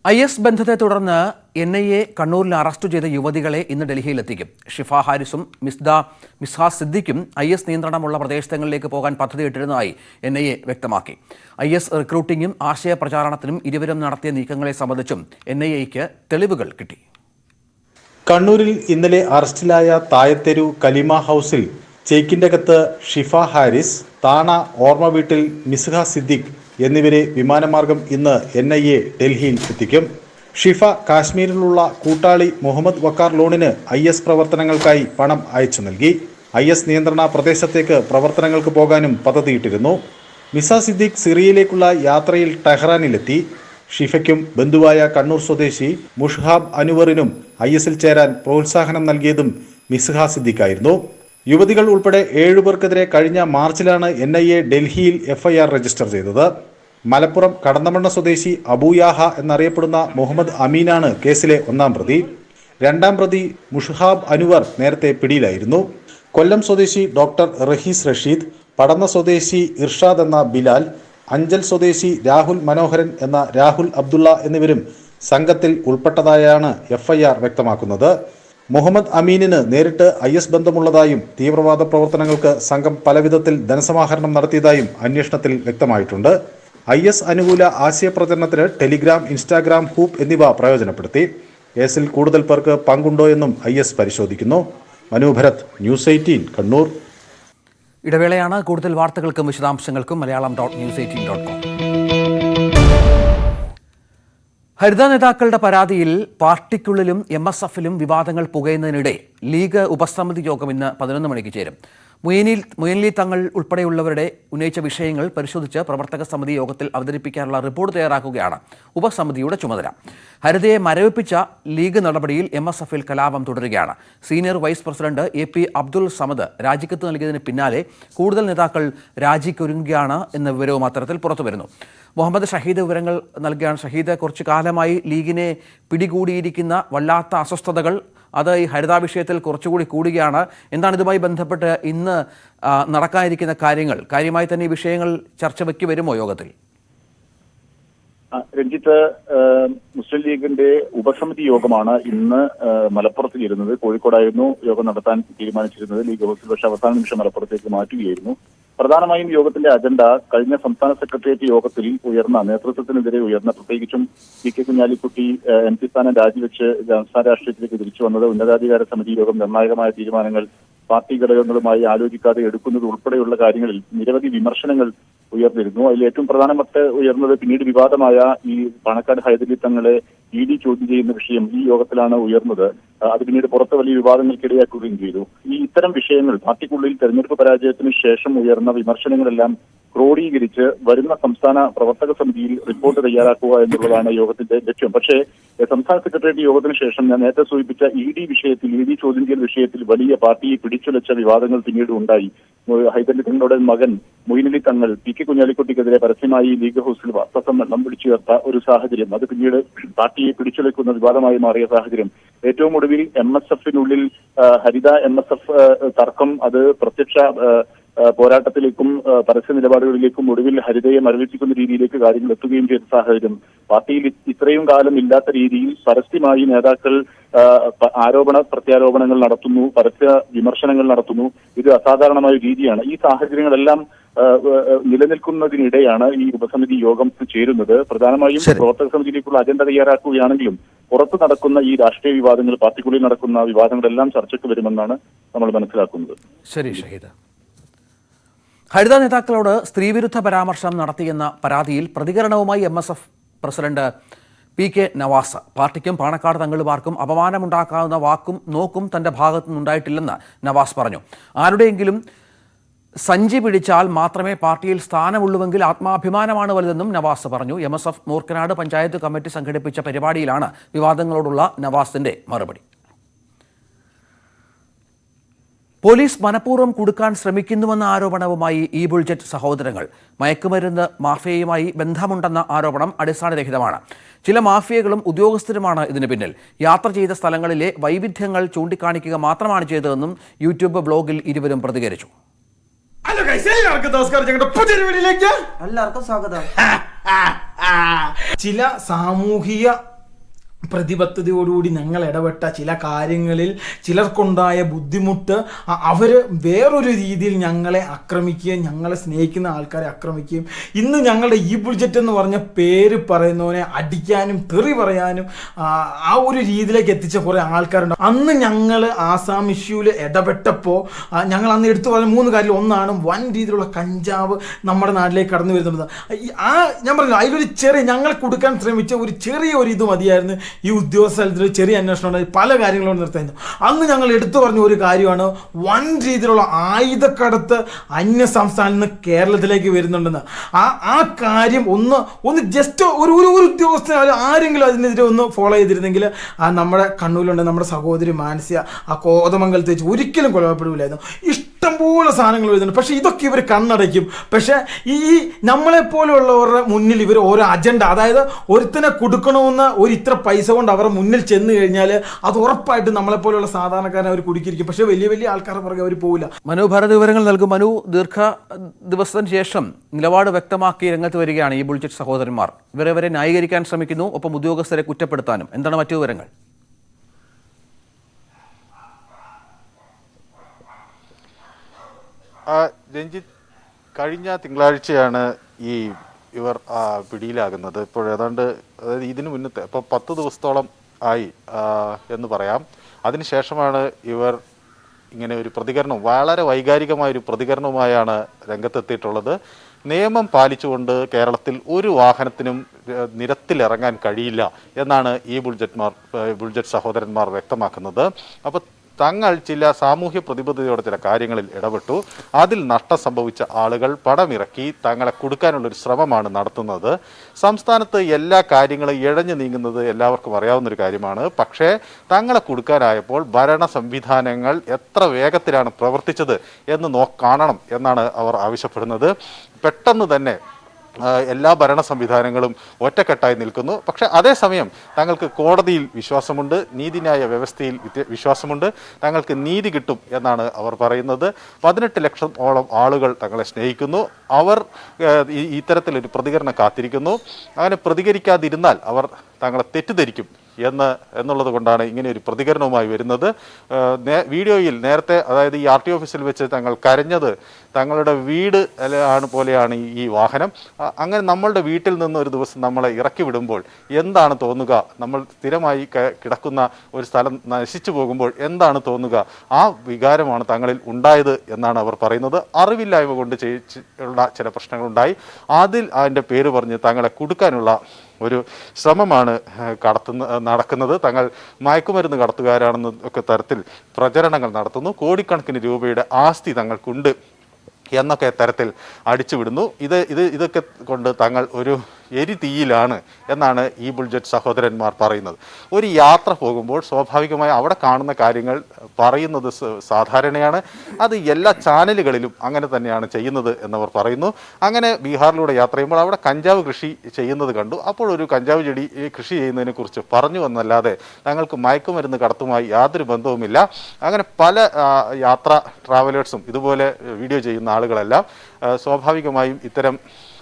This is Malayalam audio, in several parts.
IS ബന്ധത്തെ തുടർന്ന് NIA കണ്ണൂരിൽ അറസ്റ്റ് ചെയ്ത യുവതികളെ ഇന്ന് ഡൽഹിയിലെത്തിക്കും. ഷിഫ ഹാരിസും മിസ്ഹ സിദ്ദിഖും IS നിയന്ത്രണമുള്ള പ്രദേശങ്ങളിലേക്ക് പോകാൻ പദ്ധതിയിട്ടിരുന്നതായി NIA വ്യക്തമാക്കി. IS റിക്രൂട്ടിംഗും ആശയ പ്രചാരണത്തിനും ഇരുവരും നടത്തിയ നീക്കങ്ങളെ സംബന്ധിച്ചും NIAയ്ക്ക് തെളിവുകൾ കിട്ടി. കണ്ണൂരിൽ ഇന്നലെ അറസ്റ്റിലായ തായത്തെരു കലിമ ഹൗസിൽ ചേക്കിൻ്റെകത്ത് ഷിഫ ഹാരിസ്, താണ ഓർമ്മ വീട്ടിൽ മിസ്ഹ സിദ്ദിഖ് എന്നിവരെ വിമാനമാർഗം ഇന്ന് NIA ഡൽഹിയിൽ എത്തിക്കും. ഷിഫ കാശ്മീരിലുള്ള കൂട്ടാളി മുഹമ്മദ് വക്കാർ ലോണിന് IS പ്രവർത്തനങ്ങൾക്കായി പണം അയച്ചു നൽകി. IS നിയന്ത്രണ പ്രദേശത്തേക്ക് പ്രവർത്തനങ്ങൾക്ക് പോകാനും പദ്ധതിയിട്ടിരുന്നു. മിസ്ഹ സിദ്ദിഖ് സിറിയയിലേക്കുള്ള യാത്രയിൽ ടെഹ്റാനിലെത്തി. ഷിഫയ്ക്കും ബന്ധുവായ കണ്ണൂർ സ്വദേശി മുഷ്ഹാബ് അനുവറിനും ISൽ ചേരാൻ പ്രോത്സാഹനം നൽകിയതും മിസ്ഹ സിദ്ദിഖായിരുന്നു. യുവതികൾ ഉൾപ്പെടെ 7 പേർക്കെതിരെ കഴിഞ്ഞ മാർച്ചിലാണ് NIA ഡൽഹിയിൽ FIR രജിസ്റ്റർ ചെയ്തത്. മലപ്പുറം കടന്നമണ്ണ സ്വദേശി അബൂയാഹ എന്നറിയപ്പെടുന്ന മുഹമ്മദ് അമീനാണ് കേസിലെ 1-ാം പ്രതി. 2-ാം പ്രതി മുഷ്ഹാബ് അനുവർ നേരത്തെ പിടിയിലായിരുന്നു. കൊല്ലം സ്വദേശി ഡോക്ടർ റഹീസ് റഷീദ്, പടന്ന സ്വദേശി ഇർഷാദ് എന്ന ബിലാൽ, അഞ്ചൽ സ്വദേശി രാഹുൽ മനോഹരൻ എന്ന രാഹുൽ അബ്ദുള്ള എന്നിവരും സംഘത്തിൽ ഉൾപ്പെട്ടതായാണ് FIR വ്യക്തമാക്കുന്നത്. മുഹമ്മദ് അമീനിന് നേരിട്ട് IS ബന്ധമുള്ളതായും തീവ്രവാദ പ്രവർത്തനങ്ങൾക്ക് സംഘം പലവിധത്തിൽ ധനസമാഹരണം നടത്തിയതായും അന്വേഷണത്തിൽ വ്യക്തമായിട്ടുണ്ട്. IS അനുകൂല ആശയപ്രചരണത്തിന് ടെലിഗ്രാം, ഇൻസ്റ്റാഗ്രാം, ഹൂപ്പ് എന്നിവ പ്രയോജനപ്പെടുത്തി. കേസിൽ കൂടുതൽ പേർക്ക് പങ്കുണ്ടോ എന്നും IS പരിശോധിക്കുന്നു. മനു ഭരത്, News 18 കണ്ണൂർ. ഇടവേളയാണ്. കൂടുതൽ വാർത്തകൾക്കും വിശദാംശങ്ങൾക്കും malayalam.news18.com. ഹരിത നേതാക്കളുടെ പരാതിയിൽ പാർട്ടിക്കുള്ളിലും MSFലും വിവാദങ്ങൾ പുകയുന്നതിനിടെ ലീഗ് ഉപസമിതി യോഗം ഇന്ന് 11 മണിക്ക് ചേരും. മുയൻലി തങ്ങൾ ഉൾപ്പെടെയുള്ളവരുടെ ഉന്നയിച്ച വിഷയങ്ങൾ പരിശോധിച്ച് പ്രവർത്തക സമിതി യോഗത്തിൽ അവതരിപ്പിക്കാനുള്ള റിപ്പോർട്ട് തയ്യാറാക്കുകയാണ് ഉപസമിതിയുടെ ചുമതല. ഹരിതയെ മരവിപ്പിച്ച ലീഗ് നടപടിയിൽ MSFൽ കലാപം തുടരുകയാണ്. Senior vice president AP Abdul Samad രാജിക്കത്ത് നൽകിയതിന് പിന്നാലെ കൂടുതൽ നേതാക്കൾ രാജിക്കൊരുങ്ങുകയാണ് എന്ന വിവരവും അത്തരത്തിൽ പുറത്തുവരുന്നു. മുഹമ്മദ് ഷഹീദ് വിവരങ്ങൾ നൽകുകയാണ്. ഷഹീദ്, കുറച്ചു കാലമായി ലീഗിനെ പിടികൂടിയിരിക്കുന്ന വല്ലാത്ത അസ്വസ്ഥതകൾ അത് ഈ ഹരിത വിഷയത്തിൽ കുറച്ചുകൂടി കൂടുകയാണ്. എന്താണ് ഇതുമായി ബന്ധപ്പെട്ട് ഇന്ന് നടക്കാനിരിക്കുന്ന കാര്യങ്ങൾ? കാര്യമായി തന്നെ ഈ വിഷയങ്ങൾ ചർച്ച വയ്ക്ക് വരുമോ യോഗത്തിൽ? രഞ്ജിത്ത്, മുസ്ലിം ലീഗിന്റെ ഉപസമിതി യോഗമാണ് ഇന്ന് മലപ്പുറത്തിൽ ഇരുന്നത്. കോഴിക്കോടായിരുന്നു യോഗം നടത്താൻ തീരുമാനിച്ചിരുന്നത്. ലീഗ് ഹൗസിൽ പക്ഷേ അവസാന നിമിഷം മലപ്പുറത്തേക്ക് മാറ്റുകയായിരുന്നു. പ്രധാനമായും യോഗത്തിന്റെ അജണ്ട കഴിഞ്ഞ സംസ്ഥാന സെക്രട്ടേറിയറ്റ് യോഗത്തിൽ നേതൃത്വത്തിനെതിരെ ഉയർന്ന പ്രത്യേകിച്ചും PK കുഞ്ഞാലിക്കുട്ടി MP സ്ഥാനം രാജിവെച്ച് സംസ്ഥാന രാഷ്ട്രീയത്തിലേക്ക് തിരിച്ചു വന്നത്, ഉന്നതാധികാര സമിതി യോഗം നിർണായകമായ തീരുമാനങ്ങൾ പാർട്ടി ഘടകങ്ങളുമായി ആലോചിക്കാതെ എടുക്കുന്നത് ഉൾപ്പെടെയുള്ള കാര്യങ്ങളിൽ നിരവധി വിമർശനങ്ങൾ ഉയർന്നിരുന്നു. അതിൽ ഏറ്റവും പ്രധാനപ്പെട്ട ഉയർന്നത് പിന്നീട് വിവാദമായ ഈ പാണക്കാട് ഹൈദരലി തങ്ങളെ ED ചോദ്യം ചെയ്യുന്ന വിഷയം ഈ യോഗത്തിലാണ് ഉയർന്നത്. അത് പിന്നീട് പുറത്ത് വലിയ വിവാദങ്ങൾക്കിടയാക്കുകയും ചെയ്തു. ഇത്തരം വിഷയങ്ങൾ പാർട്ടിക്കുള്ളിൽ തെരഞ്ഞെടുപ്പ് പരാജയത്തിന് ശേഷം ഉയർന്ന വിമർശനങ്ങളെല്ലാം ക്രോഡീകരിച്ച് വരുന്ന സംസ്ഥാന പ്രവർത്തക സമിതിയിൽ റിപ്പോർട്ട് തയ്യാറാക്കുക എന്നുള്ളതാണ് യോഗത്തിന്റെ ലക്ഷ്യം. പക്ഷേ സംസ്ഥാന സെക്രട്ടേറിയറ്റ് യോഗത്തിന് ശേഷം ഞാൻ നേരത്തെ സൂചിപ്പിച്ച ED ചോദ്യം ചെയ്യൽ വിഷയത്തിൽ വലിയ പാർട്ടിയെ പിടിച്ചുലച്ച വിവാദങ്ങൾ പിന്നീട് ഉണ്ടായി. ഹൈദരലി തങ്ങളുടെ മകൻ മൊയ്നുലി തങ്ങൾ PK കുഞ്ഞാലിക്കുട്ടിക്കെതിരെ പരസ്യമായി ലീഗ് ഹൗസിൽ വാർത്താസമ്മേളനം വിളിച്ചു ചേർത്ത ഒരു സാഹചര്യം, അത് പിന്നീട് പാർട്ടിയെ പിടിച്ചുലയ്ക്കുന്ന വിവാദമായി മാറിയ സാഹചര്യം. ഏറ്റവും ഒടുവിൽ MSFനുള്ളിൽ ഹരിത MSF തർക്കം അത് പ്രത്യക്ഷ പോരാട്ടത്തിലേക്കും പരസ്യ നിലപാടുകളിലേക്കും ഒടുവിൽ ഹരിതയെ മരവിപ്പിക്കുന്ന രീതിയിലേക്ക് കാര്യങ്ങൾ എത്തുകയും ചെയ്ത സാഹചര്യം. പാർട്ടിയിൽ ഇത്രയും കാലം ഇല്ലാത്ത രീതിയിൽ പരസ്യമായി നേതാക്കൾ ആരോപണ പ്രത്യാരോപണങ്ങൾ നടത്തുന്നു, പരസ്യ വിമർശനങ്ങൾ നടത്തുന്നു. ഇത് അസാധാരണമായ രീതിയാണ്. ഈ സാഹചര്യങ്ങളെല്ലാം നിലനിൽക്കുന്നതിനിടെയാണ് ഈ ഉപസമിതി യോഗം ചേരുന്നത്. പ്രധാനമായും പ്രവർത്തക സമിതിയിലേക്കുള്ള അജണ്ട തയ്യാറാക്കുകയാണെങ്കിലും പുറത്തു നടക്കുന്ന ഈ രാഷ്ട്രീയ വിവാദങ്ങൾ, പാർട്ടിക്കുള്ളിൽ നടക്കുന്ന വിവാദങ്ങളെല്ലാം ചർച്ചയ്ക്ക് വരുമെന്നാണ് നമ്മൾ മനസ്സിലാക്കുന്നത്. ശരി ഷഹീദ്. ഹരിത നേതാക്കളോട് സ്ത്രീവിരുദ്ധ പരാമർശം നടത്തിയെന്ന പരാതിയിൽ പ്രതികരണവുമായി MSF പ്രസിഡന്റ് PK നവാസ്. പാർട്ടിക്കും പാണക്കാട് തങ്ങളുമാർക്കും അപമാനമുണ്ടാക്കാവുന്ന വാക്കും നോക്കും തന്റെ ഭാഗത്തു നിന്നുണ്ടായിട്ടില്ലെന്ന് നവാസ് പറഞ്ഞു. ആരുടെയെങ്കിലും സഞ്ചി പിടിച്ചാൽ മാത്രമേ പാർട്ടിയിൽ സ്ഥാനമുള്ളൂവെങ്കിൽ ആത്മാഭിമാനമാണ് വലുതെന്നും നവാസ് പറഞ്ഞു. MSF മൂർക്കനാട് പഞ്ചായത്ത് കമ്മിറ്റി സംഘടിപ്പിച്ച പരിപാടിയിലാണ് വിവാദങ്ങളോടുള്ള നവാസിന്റെ മറുപടി. പോലീസ് മനഃപൂർവ്വം കുടുക്കാൻ ശ്രമിക്കുന്നുവെന്ന ആരോപണവുമായി ബുൾജറ്റ് സഹോദരങ്ങൾ. മയക്കുമരുന്ന് മാഫിയയുമായി ബന്ധമുണ്ടെന്ന ആരോപണം അടിസ്ഥാനരഹിതമാണ്. ചില മാഫിയകളും ഉദ്യോഗസ്ഥരുമാണ് ഇതിന് പിന്നിൽ. യാത്ര ചെയ്ത സ്ഥലങ്ങളിലെ വൈവിധ്യങ്ങൾ ചൂണ്ടിക്കാണിക്കുക മാത്രമാണ് ചെയ്തതെന്നും യൂട്യൂബ് ബ്ലോഗിൽ ഇരുവരും പ്രതികരിച്ചു. എല്ലാവർക്കും സ്വാഗതം. ചില സാമൂഹിക പ്രതിബദ്ധതയോടുകൂടി ഞങ്ങൾ ഇടപെട്ട ചില കാര്യങ്ങളിൽ ചിലർക്കുണ്ടായ ബുദ്ധിമുട്ട് അവർ വേറൊരു രീതിയിൽ ഞങ്ങളെ ആക്രമിക്കുകയും ഞങ്ങളെ സ്നേഹിക്കുന്ന ആൾക്കാരെ ആക്രമിക്കുകയും ഇന്ന് ഞങ്ങളുടെ ഈ ബുൾജറ്റ് എന്ന് പറഞ്ഞ പേര് പറയുന്നവനെ അടിക്കാനും തെറി പറയാനും ആ ഒരു രീതിയിലേക്ക് എത്തിച്ച കുറേ ആൾക്കാരുണ്ട്. അന്ന് ഞങ്ങൾ ആസാം ഇഷ്യൂവിൽ ഇടപെട്ടപ്പോൾ ഞങ്ങൾ അന്ന് എടുത്തു പറഞ്ഞ 3 കാര്യത്തിൽ ഒന്നാണ് വൻ രീതിയിലുള്ള കഞ്ചാവ് നമ്മുടെ നാട്ടിലേക്ക് കടന്നു വരുന്നത്. ഞാൻ പറഞ്ഞു അതിലൊരു ചെറിയ ഞങ്ങളെ കൊടുക്കാൻ ശ്രമിച്ച ഒരു ചെറിയ ഒരു ഇത് മതിയായിരുന്നു ഈ ഉദ്യോഗസ്ഥലത്തിൽ ചെറിയ അന്വേഷണം ഉണ്ടായി പല കാര്യങ്ങളോട് നിർത്തുന്നു. അന്ന് ഞങ്ങൾ എടുത്തു പറഞ്ഞ ഒരു കാര്യമാണ് വൻ രീതിയിലുള്ള ആയുധക്കടത്ത് അന്യ സംസ്ഥാനത്ത് നിന്ന് കേരളത്തിലേക്ക് വരുന്നുണ്ടെന്ന്. ആ കാര്യം ഒന്ന് ജസ്റ്റ് ഒരു ഉദ്യോഗസ്ഥൻ ആരെങ്കിലും അതിനെതിരെ ഒന്ന് ഫോളോ ചെയ്തിരുന്നെങ്കിൽ നമ്മുടെ കണ്ണൂരിലുണ്ട് നമ്മുടെ സഹോദരി മാനസിക ആ കോതമംഗലത്ത് വെച്ച് ഒരിക്കലും കൊല്ലപ്പെടില്ലായിരുന്നു. ഇഷ്ടംപോലെ സാധനങ്ങൾ വരുന്നുണ്ട്. പക്ഷേ ഇതൊക്കെ ഇവർ കണ്ണടയ്ക്കും. പക്ഷേ ഈ നമ്മളെപ്പോലെയുള്ളവരുടെ മുന്നിൽ ഇവർ ഓരോ അജണ്ട, അതായത് ഒരുത്തിനെ കൊടുക്കണമെന്ന് ഇത്ര പൈസ കൊണ്ട് അവരുടെ മുന്നിൽ ചെന്ന് കഴിഞ്ഞാൽ അത് ഉറപ്പായിട്ട് നമ്മളെപ്പോലെയുള്ള സാധാരണക്കാരനെ അവർ കുടുക്കിയിരിക്കും. പക്ഷേ വലിയ വലിയ ആൾക്കാരുടെ പുറകെ അവർ പോവില്ല. മനു ഭാരത് വിവരങ്ങൾ നൽകും. മനു, ദീർഘ ദിവസത്തിന് ശേഷം നിലപാട് വ്യക്തമാക്കി രംഗത്ത് വരികയാണ് ഈ ബുൾജറ്റ് സഹോദരന്മാർ. ഇവരെ ന്യായീകരിക്കാൻ ശ്രമിക്കുന്നു, ഒപ്പം ഉദ്യോഗസ്ഥരെ കുറ്റപ്പെടുത്താനും. എന്താണ് മറ്റു വിവരങ്ങൾ? രഞ്ജിത്ത്, കഴിഞ്ഞ തിങ്കളാഴ്ചയാണ് ഇവർ പിടിയിലാകുന്നത്. ഇപ്പോൾ ഏതാണ്ട് അതായത് ഇതിനു മുന്നത്തെ ഇപ്പോൾ 10 ദിവസത്തോളം ആയി എന്ന് പറയാം. അതിനുശേഷമാണ് ഇവർ ഇങ്ങനെ ഒരു പ്രതികരണം, വളരെ വൈകാരികമായൊരു പ്രതികരണവുമായാണ് രംഗത്തെത്തിയിട്ടുള്ളത്. നിയമം പാലിച്ചുകൊണ്ട് കേരളത്തിൽ ഒരു വാഹനത്തിനും നിരത്തിലിറങ്ങാൻ കഴിയില്ല എന്നാണ് ഈ ബുൾജറ്റ് സഹോദരന്മാർ വ്യക്തമാക്കുന്നത്. അപ്പോൾ തങ്ങൾ ചില സാമൂഹ്യ പ്രതിബദ്ധതയോടെ ചില കാര്യങ്ങളിൽ ഇടപെട്ടു. അതിൽ നഷ്ടം സംഭവിച്ച ആളുകൾ പണമിറക്കി തങ്ങളെ കൊടുക്കാനുള്ളൊരു ശ്രമമാണ് നടത്തുന്നത്. സംസ്ഥാനത്ത് എല്ലാ കാര്യങ്ങളും ഇഴഞ്ഞു നീങ്ങുന്നത് എല്ലാവർക്കും അറിയാവുന്നൊരു കാര്യമാണ്. പക്ഷേ തങ്ങളെ കൊടുക്കാനായപ്പോൾ ഭരണ സംവിധാനങ്ങൾ എത്ര വേഗത്തിലാണ് പ്രവർത്തിച്ചത് എന്ന് കാണണം എന്നാണ് അവർ ആവശ്യപ്പെടുന്നത്. പെട്ടെന്ന് തന്നെ എല്ലാ ഭരണ സംവിധാനങ്ങളും ഒറ്റക്കെട്ടായി നിൽക്കുന്നു. പക്ഷെ അതേസമയം തങ്ങൾക്ക് കോടതിയിൽ വിശ്വാസമുണ്ട്, നീതിന്യായ വ്യവസ്ഥയിൽ വിശ്വാസമുണ്ട്, തങ്ങൾക്ക് നീതി കിട്ടും എന്നാണ് അവർ പറയുന്നത്. 18 ലക്ഷത്തോളം ആളുകൾ തങ്ങളെ സ്നേഹിക്കുന്നു. അവർ ഇത്തരത്തിലൊരു പ്രതികരണം കാത്തിരിക്കുന്നു. അങ്ങനെ പ്രതികരിക്കാതിരുന്നാൽ അവർ തങ്ങളെ തെറ്റിദ്ധരിക്കും എന്നുള്ളത് കൊണ്ടാണ് ഇങ്ങനെ ഒരു പ്രതികരണവുമായി വരുന്നത്. വീഡിയോയിൽ നേരത്തെ, അതായത് ഈ RT ഓഫീസിൽ വെച്ച് തങ്ങൾ കരഞ്ഞത് തങ്ങളുടെ വീട് പോലെയാണ് ഈ വാഹനം. അങ്ങനെ നമ്മളുടെ വീട്ടിൽ നിന്ന് ഒരു ദിവസം നമ്മളെ ഇറക്കി വിടുമ്പോൾ എന്താണ് തോന്നുക, നമ്മൾ സ്ഥിരമായി കിടക്കുന്ന ഒരു സ്ഥലം നശിച്ചു പോകുമ്പോൾ എന്താണ് തോന്നുക, ആ വികാരമാണ് തങ്ങളിൽ ഉണ്ടായത് എന്നാണ് അവർ പറയുന്നത്. അറിവില്ലായ്മ കൊണ്ട് ഉള്ള ചില പ്രശ്നങ്ങളുണ്ടായി. അതിൻ്റെ പേര് പറഞ്ഞ് തങ്ങളെ കൊടുക്കാനുള്ള ഒരു ശ്രമമാണ് നടക്കുന്നത്. തങ്ങൾ മയക്കുമരുന്ന് കടത്തുകാരാണെന്ന് ഒക്കെ തരത്തിൽ പ്രചരണങ്ങൾ നടത്തുന്നു. കോടിക്കണക്കിന് രൂപയുടെ ആസ്തി തങ്ങൾക്കുണ്ട് എന്നൊക്കെ തരത്തിൽ അടിച്ചുവിടുന്നു. ഇതൊക്കെ കൊണ്ട് തങ്ങൾ ഒരു എരിതീയിലാണ് എന്നാണ് ഈ ബുൾജറ്റ് സഹോദരന്മാർ പറയുന്നത്. ഒരു യാത്ര പോകുമ്പോൾ സ്വാഭാവികമായി അവിടെ കാണുന്ന കാര്യങ്ങൾ പറയുന്നത് സാധാരണയാണ്. അത് എല്ലാ ചാനലുകളിലും അങ്ങനെ തന്നെയാണ് ചെയ്യുന്നത് എന്നവർ പറയുന്നു. അങ്ങനെ ബീഹാറിലൂടെ യാത്ര ചെയ്യുമ്പോൾ അവിടെ കഞ്ചാവ് കൃഷി ചെയ്യുന്നത് കണ്ടു. അപ്പോൾ ഒരു കഞ്ചാവ് ചെടി കൃഷി ചെയ്യുന്നതിനെ കുറിച്ച് പറഞ്ഞു വന്നല്ലാതെ തങ്ങൾക്ക് മയക്കുമരുന്ന് കടത്തുമായി യാതൊരു ബന്ധവുമില്ല. അങ്ങനെ പല ട്രാവലേഴ്സും ഇതുപോലെ വീഡിയോ ചെയ്യുന്ന ആളുകളെല്ലാം സ്വാഭാവികമായും ഇത്തരം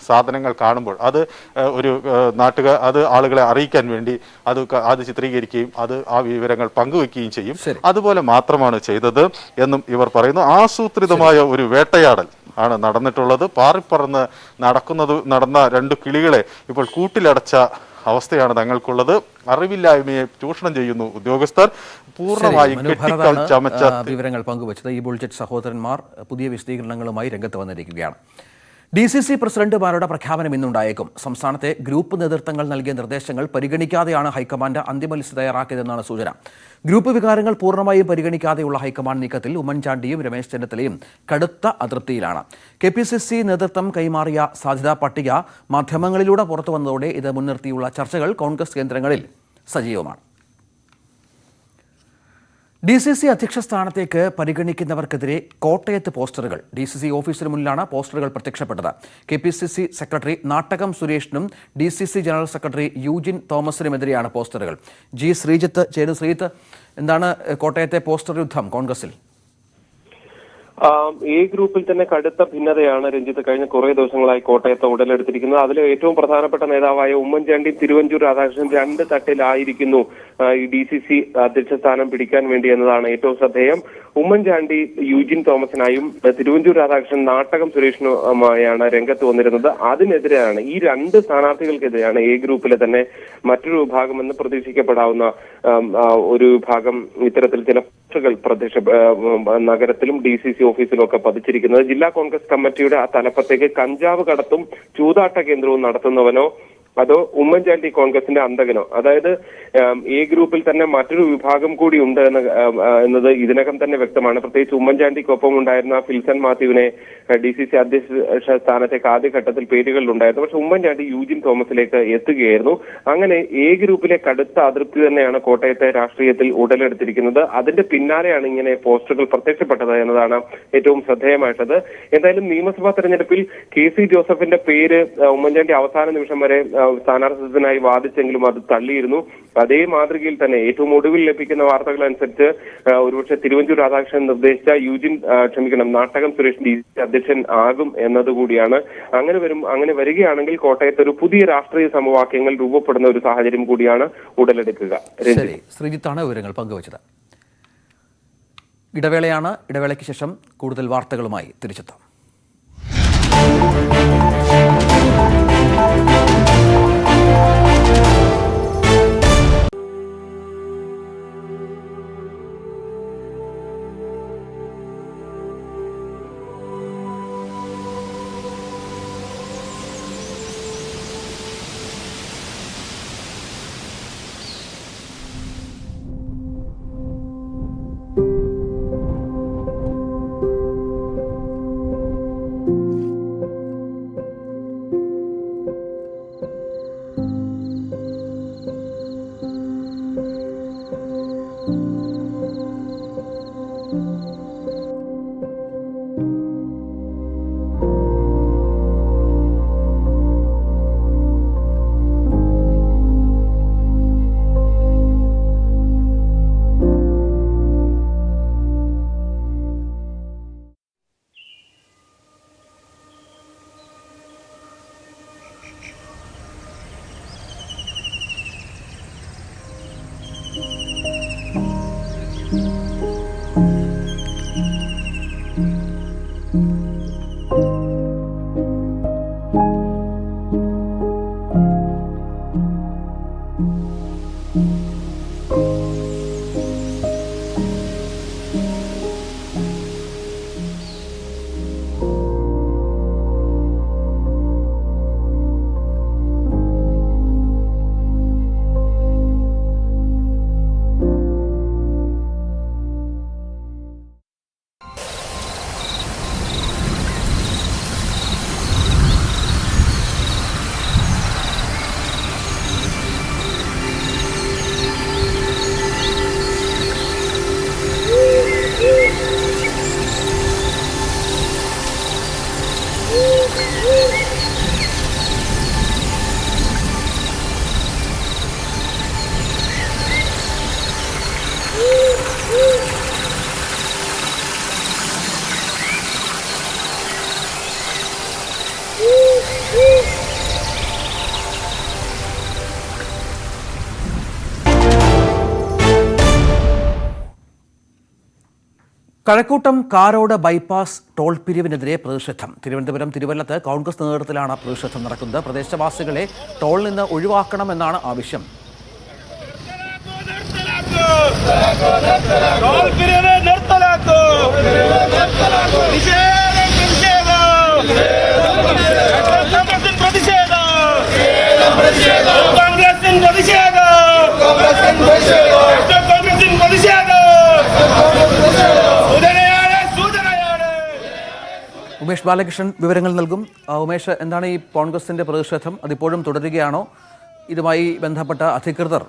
സാധനങ്ങൾ കാണുമ്പോൾ അത് അത് ആളുകളെ അറിയിക്കാൻ വേണ്ടി അത് ചിത്രീകരിക്കുകയും ആ വിവരങ്ങൾ പങ്കുവെക്കുകയും ചെയ്യും. അതുപോലെ മാത്രമാണ് ചെയ്തത് എന്നും ഇവർ പറയുന്നു. ആസൂത്രിതമായ ഒരു വേട്ടയാടൽ ആണ് നടന്നിട്ടുള്ളത്. പാറിപ്പറന്ന് നടന്ന 2 കിളികളെ ഇപ്പോൾ കൂട്ടിലടച്ച അവസ്ഥയാണ് തങ്ങൾക്കുള്ളത്. അറിവില്ലായ്മയെ ചൂഷണം ചെയ്യുന്നു ഉദ്യോഗസ്ഥർ. പൂർണ്ണമായി ചമച്ച വിവരങ്ങൾ പങ്കുവച്ചത് ഈ ബുൾജറ്റ് സഹോദരന്മാർ പുതിയ വിശദീകരണങ്ങളുമായി രംഗത്ത് വന്നിരിക്കുകയാണ്. DCC പ്രസിഡന്റുമാരുടെ പ്രഖ്യാപനം ഇന്നുണ്ടായേക്കും. സംസ്ഥാനത്തെ ഗ്രൂപ്പ് നേതൃത്വങ്ങൾ നൽകിയ നിർദ്ദേശങ്ങൾ പരിഗണിക്കാതെയാണ് ഹൈക്കമാൻഡ് അന്തിമ ലിസ്റ്റ് തയ്യാറാക്കിയതെന്നാണ് സൂചന. ഗ്രൂപ്പ് വികാരങ്ങൾ പൂർണ്ണമായും പരിഗണിക്കാതെയുള്ള ഹൈക്കമാൻഡ് നീക്കത്തിൽ ഉമ്മൻചാണ്ടിയും രമേശ് ചെന്നിത്തലയും കടുത്ത അതൃപ്തിയിലാണ്. KPCC നേതൃത്വം കൈമാറിയ സാധ്യതാ പട്ടിക മാധ്യമങ്ങളിലൂടെ പുറത്തു വന്നതോടെ ഇത് മുൻനിർത്തിയുള്ള ചർച്ചകൾ കോൺഗ്രസ് കേന്ദ്രങ്ങളിൽ സജീവമാണ്. DCC അധ്യക്ഷ സ്ഥാനത്തേക്ക് പരിഗണിക്കുന്നവർക്കെതിരെ കോട്ടയത്ത് പോസ്റ്ററുകൾ. DCC ഓഫീസിന് മുന്നിലാണ് പോസ്റ്ററുകൾ പ്രത്യക്ഷപ്പെട്ടത്. KPCC സെക്രട്ടറി നാട്ടകം സുരേഷിനും DCC ജനറൽ സെക്രട്ടറി യൂജിൻ തോമസിനുമെതിരെയാണ് പോസ്റ്ററുകൾ. ശ്രീജിത്ത് ചേരുന്നു. ശ്രീജിത്ത്, എന്താണ് കോട്ടയത്തെ പോസ്റ്റർ യുദ്ധം കോൺഗ്രസിൽ? എ ഗ്രൂപ്പിൽ തന്നെ കടുത്ത ഭിന്നതയാണ് രഞ്ജിത്ത് കഴിഞ്ഞ കുറെ ദിവസങ്ങളായി കോട്ടയത്ത് ഉടലെടുത്തിരിക്കുന്നത്. അതിൽ ഏറ്റവും പ്രധാനപ്പെട്ട നേതാവായ ഉമ്മൻചാണ്ടി തിരുവഞ്ചൂർ രാധാകൃഷ്ണൻ 2 തട്ടിലായിരിക്കുന്നു ഈ DCC അധ്യക്ഷ സ്ഥാനം പിടിക്കാൻ വേണ്ടി എന്നതാണ് ഏറ്റവും ശ്രദ്ധേയം. ഉമ്മൻചാണ്ടി യൂജിൻ തോമസിനായും തിരുവഞ്ചൂർ രാധാകൃഷ്ണൻ നാട്ടകം സുരേഷിനുമായാണ് രംഗത്ത് വന്നിരുന്നത്. അതിനെതിരെയാണ് ഈ 2 സ്ഥാനാർത്ഥികൾക്കെതിരെയാണ് എ ഗ്രൂപ്പിലെ തന്നെ മറ്റൊരു വിഭാഗമെന്ന് പ്രതീക്ഷിക്കപ്പെടാവുന്ന ഒരു വിഭാഗം ഇത്തരത്തിൽ ചില പോസ്റ്ററുകൾ നഗരത്തിലും DCC ഓഫീസിലും ഒക്കെ പതിച്ചിരിക്കുന്നത്. ജില്ലാ കോൺഗ്രസ് കമ്മിറ്റിയുടെ ആ തലപ്പത്തേക്ക് കഞ്ചാവ് കടത്തും ചൂതാട്ട കേന്ദ്രവും നടത്തുന്നവനോ അതോ ഉമ്മൻചാണ്ടി കോൺഗ്രസിന്റെ അന്തകനോ, അതായത് എ ഗ്രൂപ്പിൽ തന്നെ മറ്റൊരു വിഭാഗം കൂടി ഉണ്ട് എന്നത് ഇതിനകം തന്നെ വ്യക്തമാണ്. പ്രത്യേകിച്ച് ഉമ്മൻചാണ്ടിക്കൊപ്പം ഉണ്ടായിരുന്ന ഫിൽസൺ മാത്യുവിനെ DCC അധ്യക്ഷ സ്ഥാനത്തേക്ക് ആദ്യഘട്ടത്തിൽ പേരുകളിലുണ്ടായിരുന്നു. പക്ഷെ ഉമ്മൻചാണ്ടി യൂജിൻ തോമസിലേക്ക് എത്തുകയായിരുന്നു. അങ്ങനെ എ ഗ്രൂപ്പിലെ കടുത്ത അതൃപ്തി തന്നെയാണ് കോട്ടയത്തെ രാഷ്ട്രീയത്തിൽ ഉടലെടുത്തിരിക്കുന്നത്. അതിന്റെ പിന്നാലെയാണ് ഇങ്ങനെ പോസ്റ്ററുകൾ പ്രത്യക്ഷപ്പെട്ടത് എന്നതാണ് ഏറ്റവും ശ്രദ്ധേയമായിട്ടത്. എന്തായാലും നിയമസഭാ തെരഞ്ഞെടുപ്പിൽ KC ജോസഫിന്റെ പേര് ഉമ്മൻചാണ്ടി അവസാന നിമിഷം വരെ സ്ഥാനാർത്ഥിത്വത്തിനായി വാദിച്ചെങ്കിലും അത് തള്ളിയിരുന്നു. അതേ മാതൃകയിൽ തന്നെ ഏറ്റവും ഒടുവിൽ ലഭിക്കുന്ന വാർത്തകൾ അനുസരിച്ച് ഒരുപക്ഷെ തിരുവഞ്ചൂർ രാധാകൃഷ്ണൻ നിർദ്ദേശിച്ച നാട്ടകം സുരേഷ് DCC അധ്യക്ഷൻ ആകും എന്നതുകൂടിയാണ്. അങ്ങനെ വരികയാണെങ്കിൽ കോട്ടയത്ത് ഒരു പുതിയ രാഷ്ട്രീയ സമവാക്യങ്ങൾ രൂപപ്പെടുന്ന ഒരു സാഹചര്യം കൂടിയാണ് ഉടലെടുക്കുക. ശ്രീജിത്താണ് വിവരങ്ങൾ പങ്കുവച്ചത്. ഇടവേളയാണ്. ഇടവേളയ്ക്ക് ശേഷം കൂടുതൽ വാർത്തകളുമായി തിരിച്ചെത്താം. കഴക്കൂട്ടം കാരോട് ബൈപ്പാസ് ടോൾ പിരിവിനെതിരെ പ്രതിഷേധം. തിരുവനന്തപുരം തിരുവല്ലത്ത് കോൺഗ്രസ് നേതൃത്വത്തിലാണ് പ്രതിഷേധം നടക്കുന്നത്. പ്രദേശവാസികളെ ടോളിൽ നിന്ന് ഒഴിവാക്കണമെന്നാണ് ആവശ്യം. ഉമേഷ് ബാലകൃഷ്ണൻ വിവരങ്ങൾ നൽകും. ഉമേഷ്, എന്താണ് ഈ കോൺഗ്രസിന്റെ പ്രതിഷേധം? അതിപ്പോഴും തുടരുകയാണോ? ഇതുമായി ബന്ധപ്പെട്ട അധികൃതർ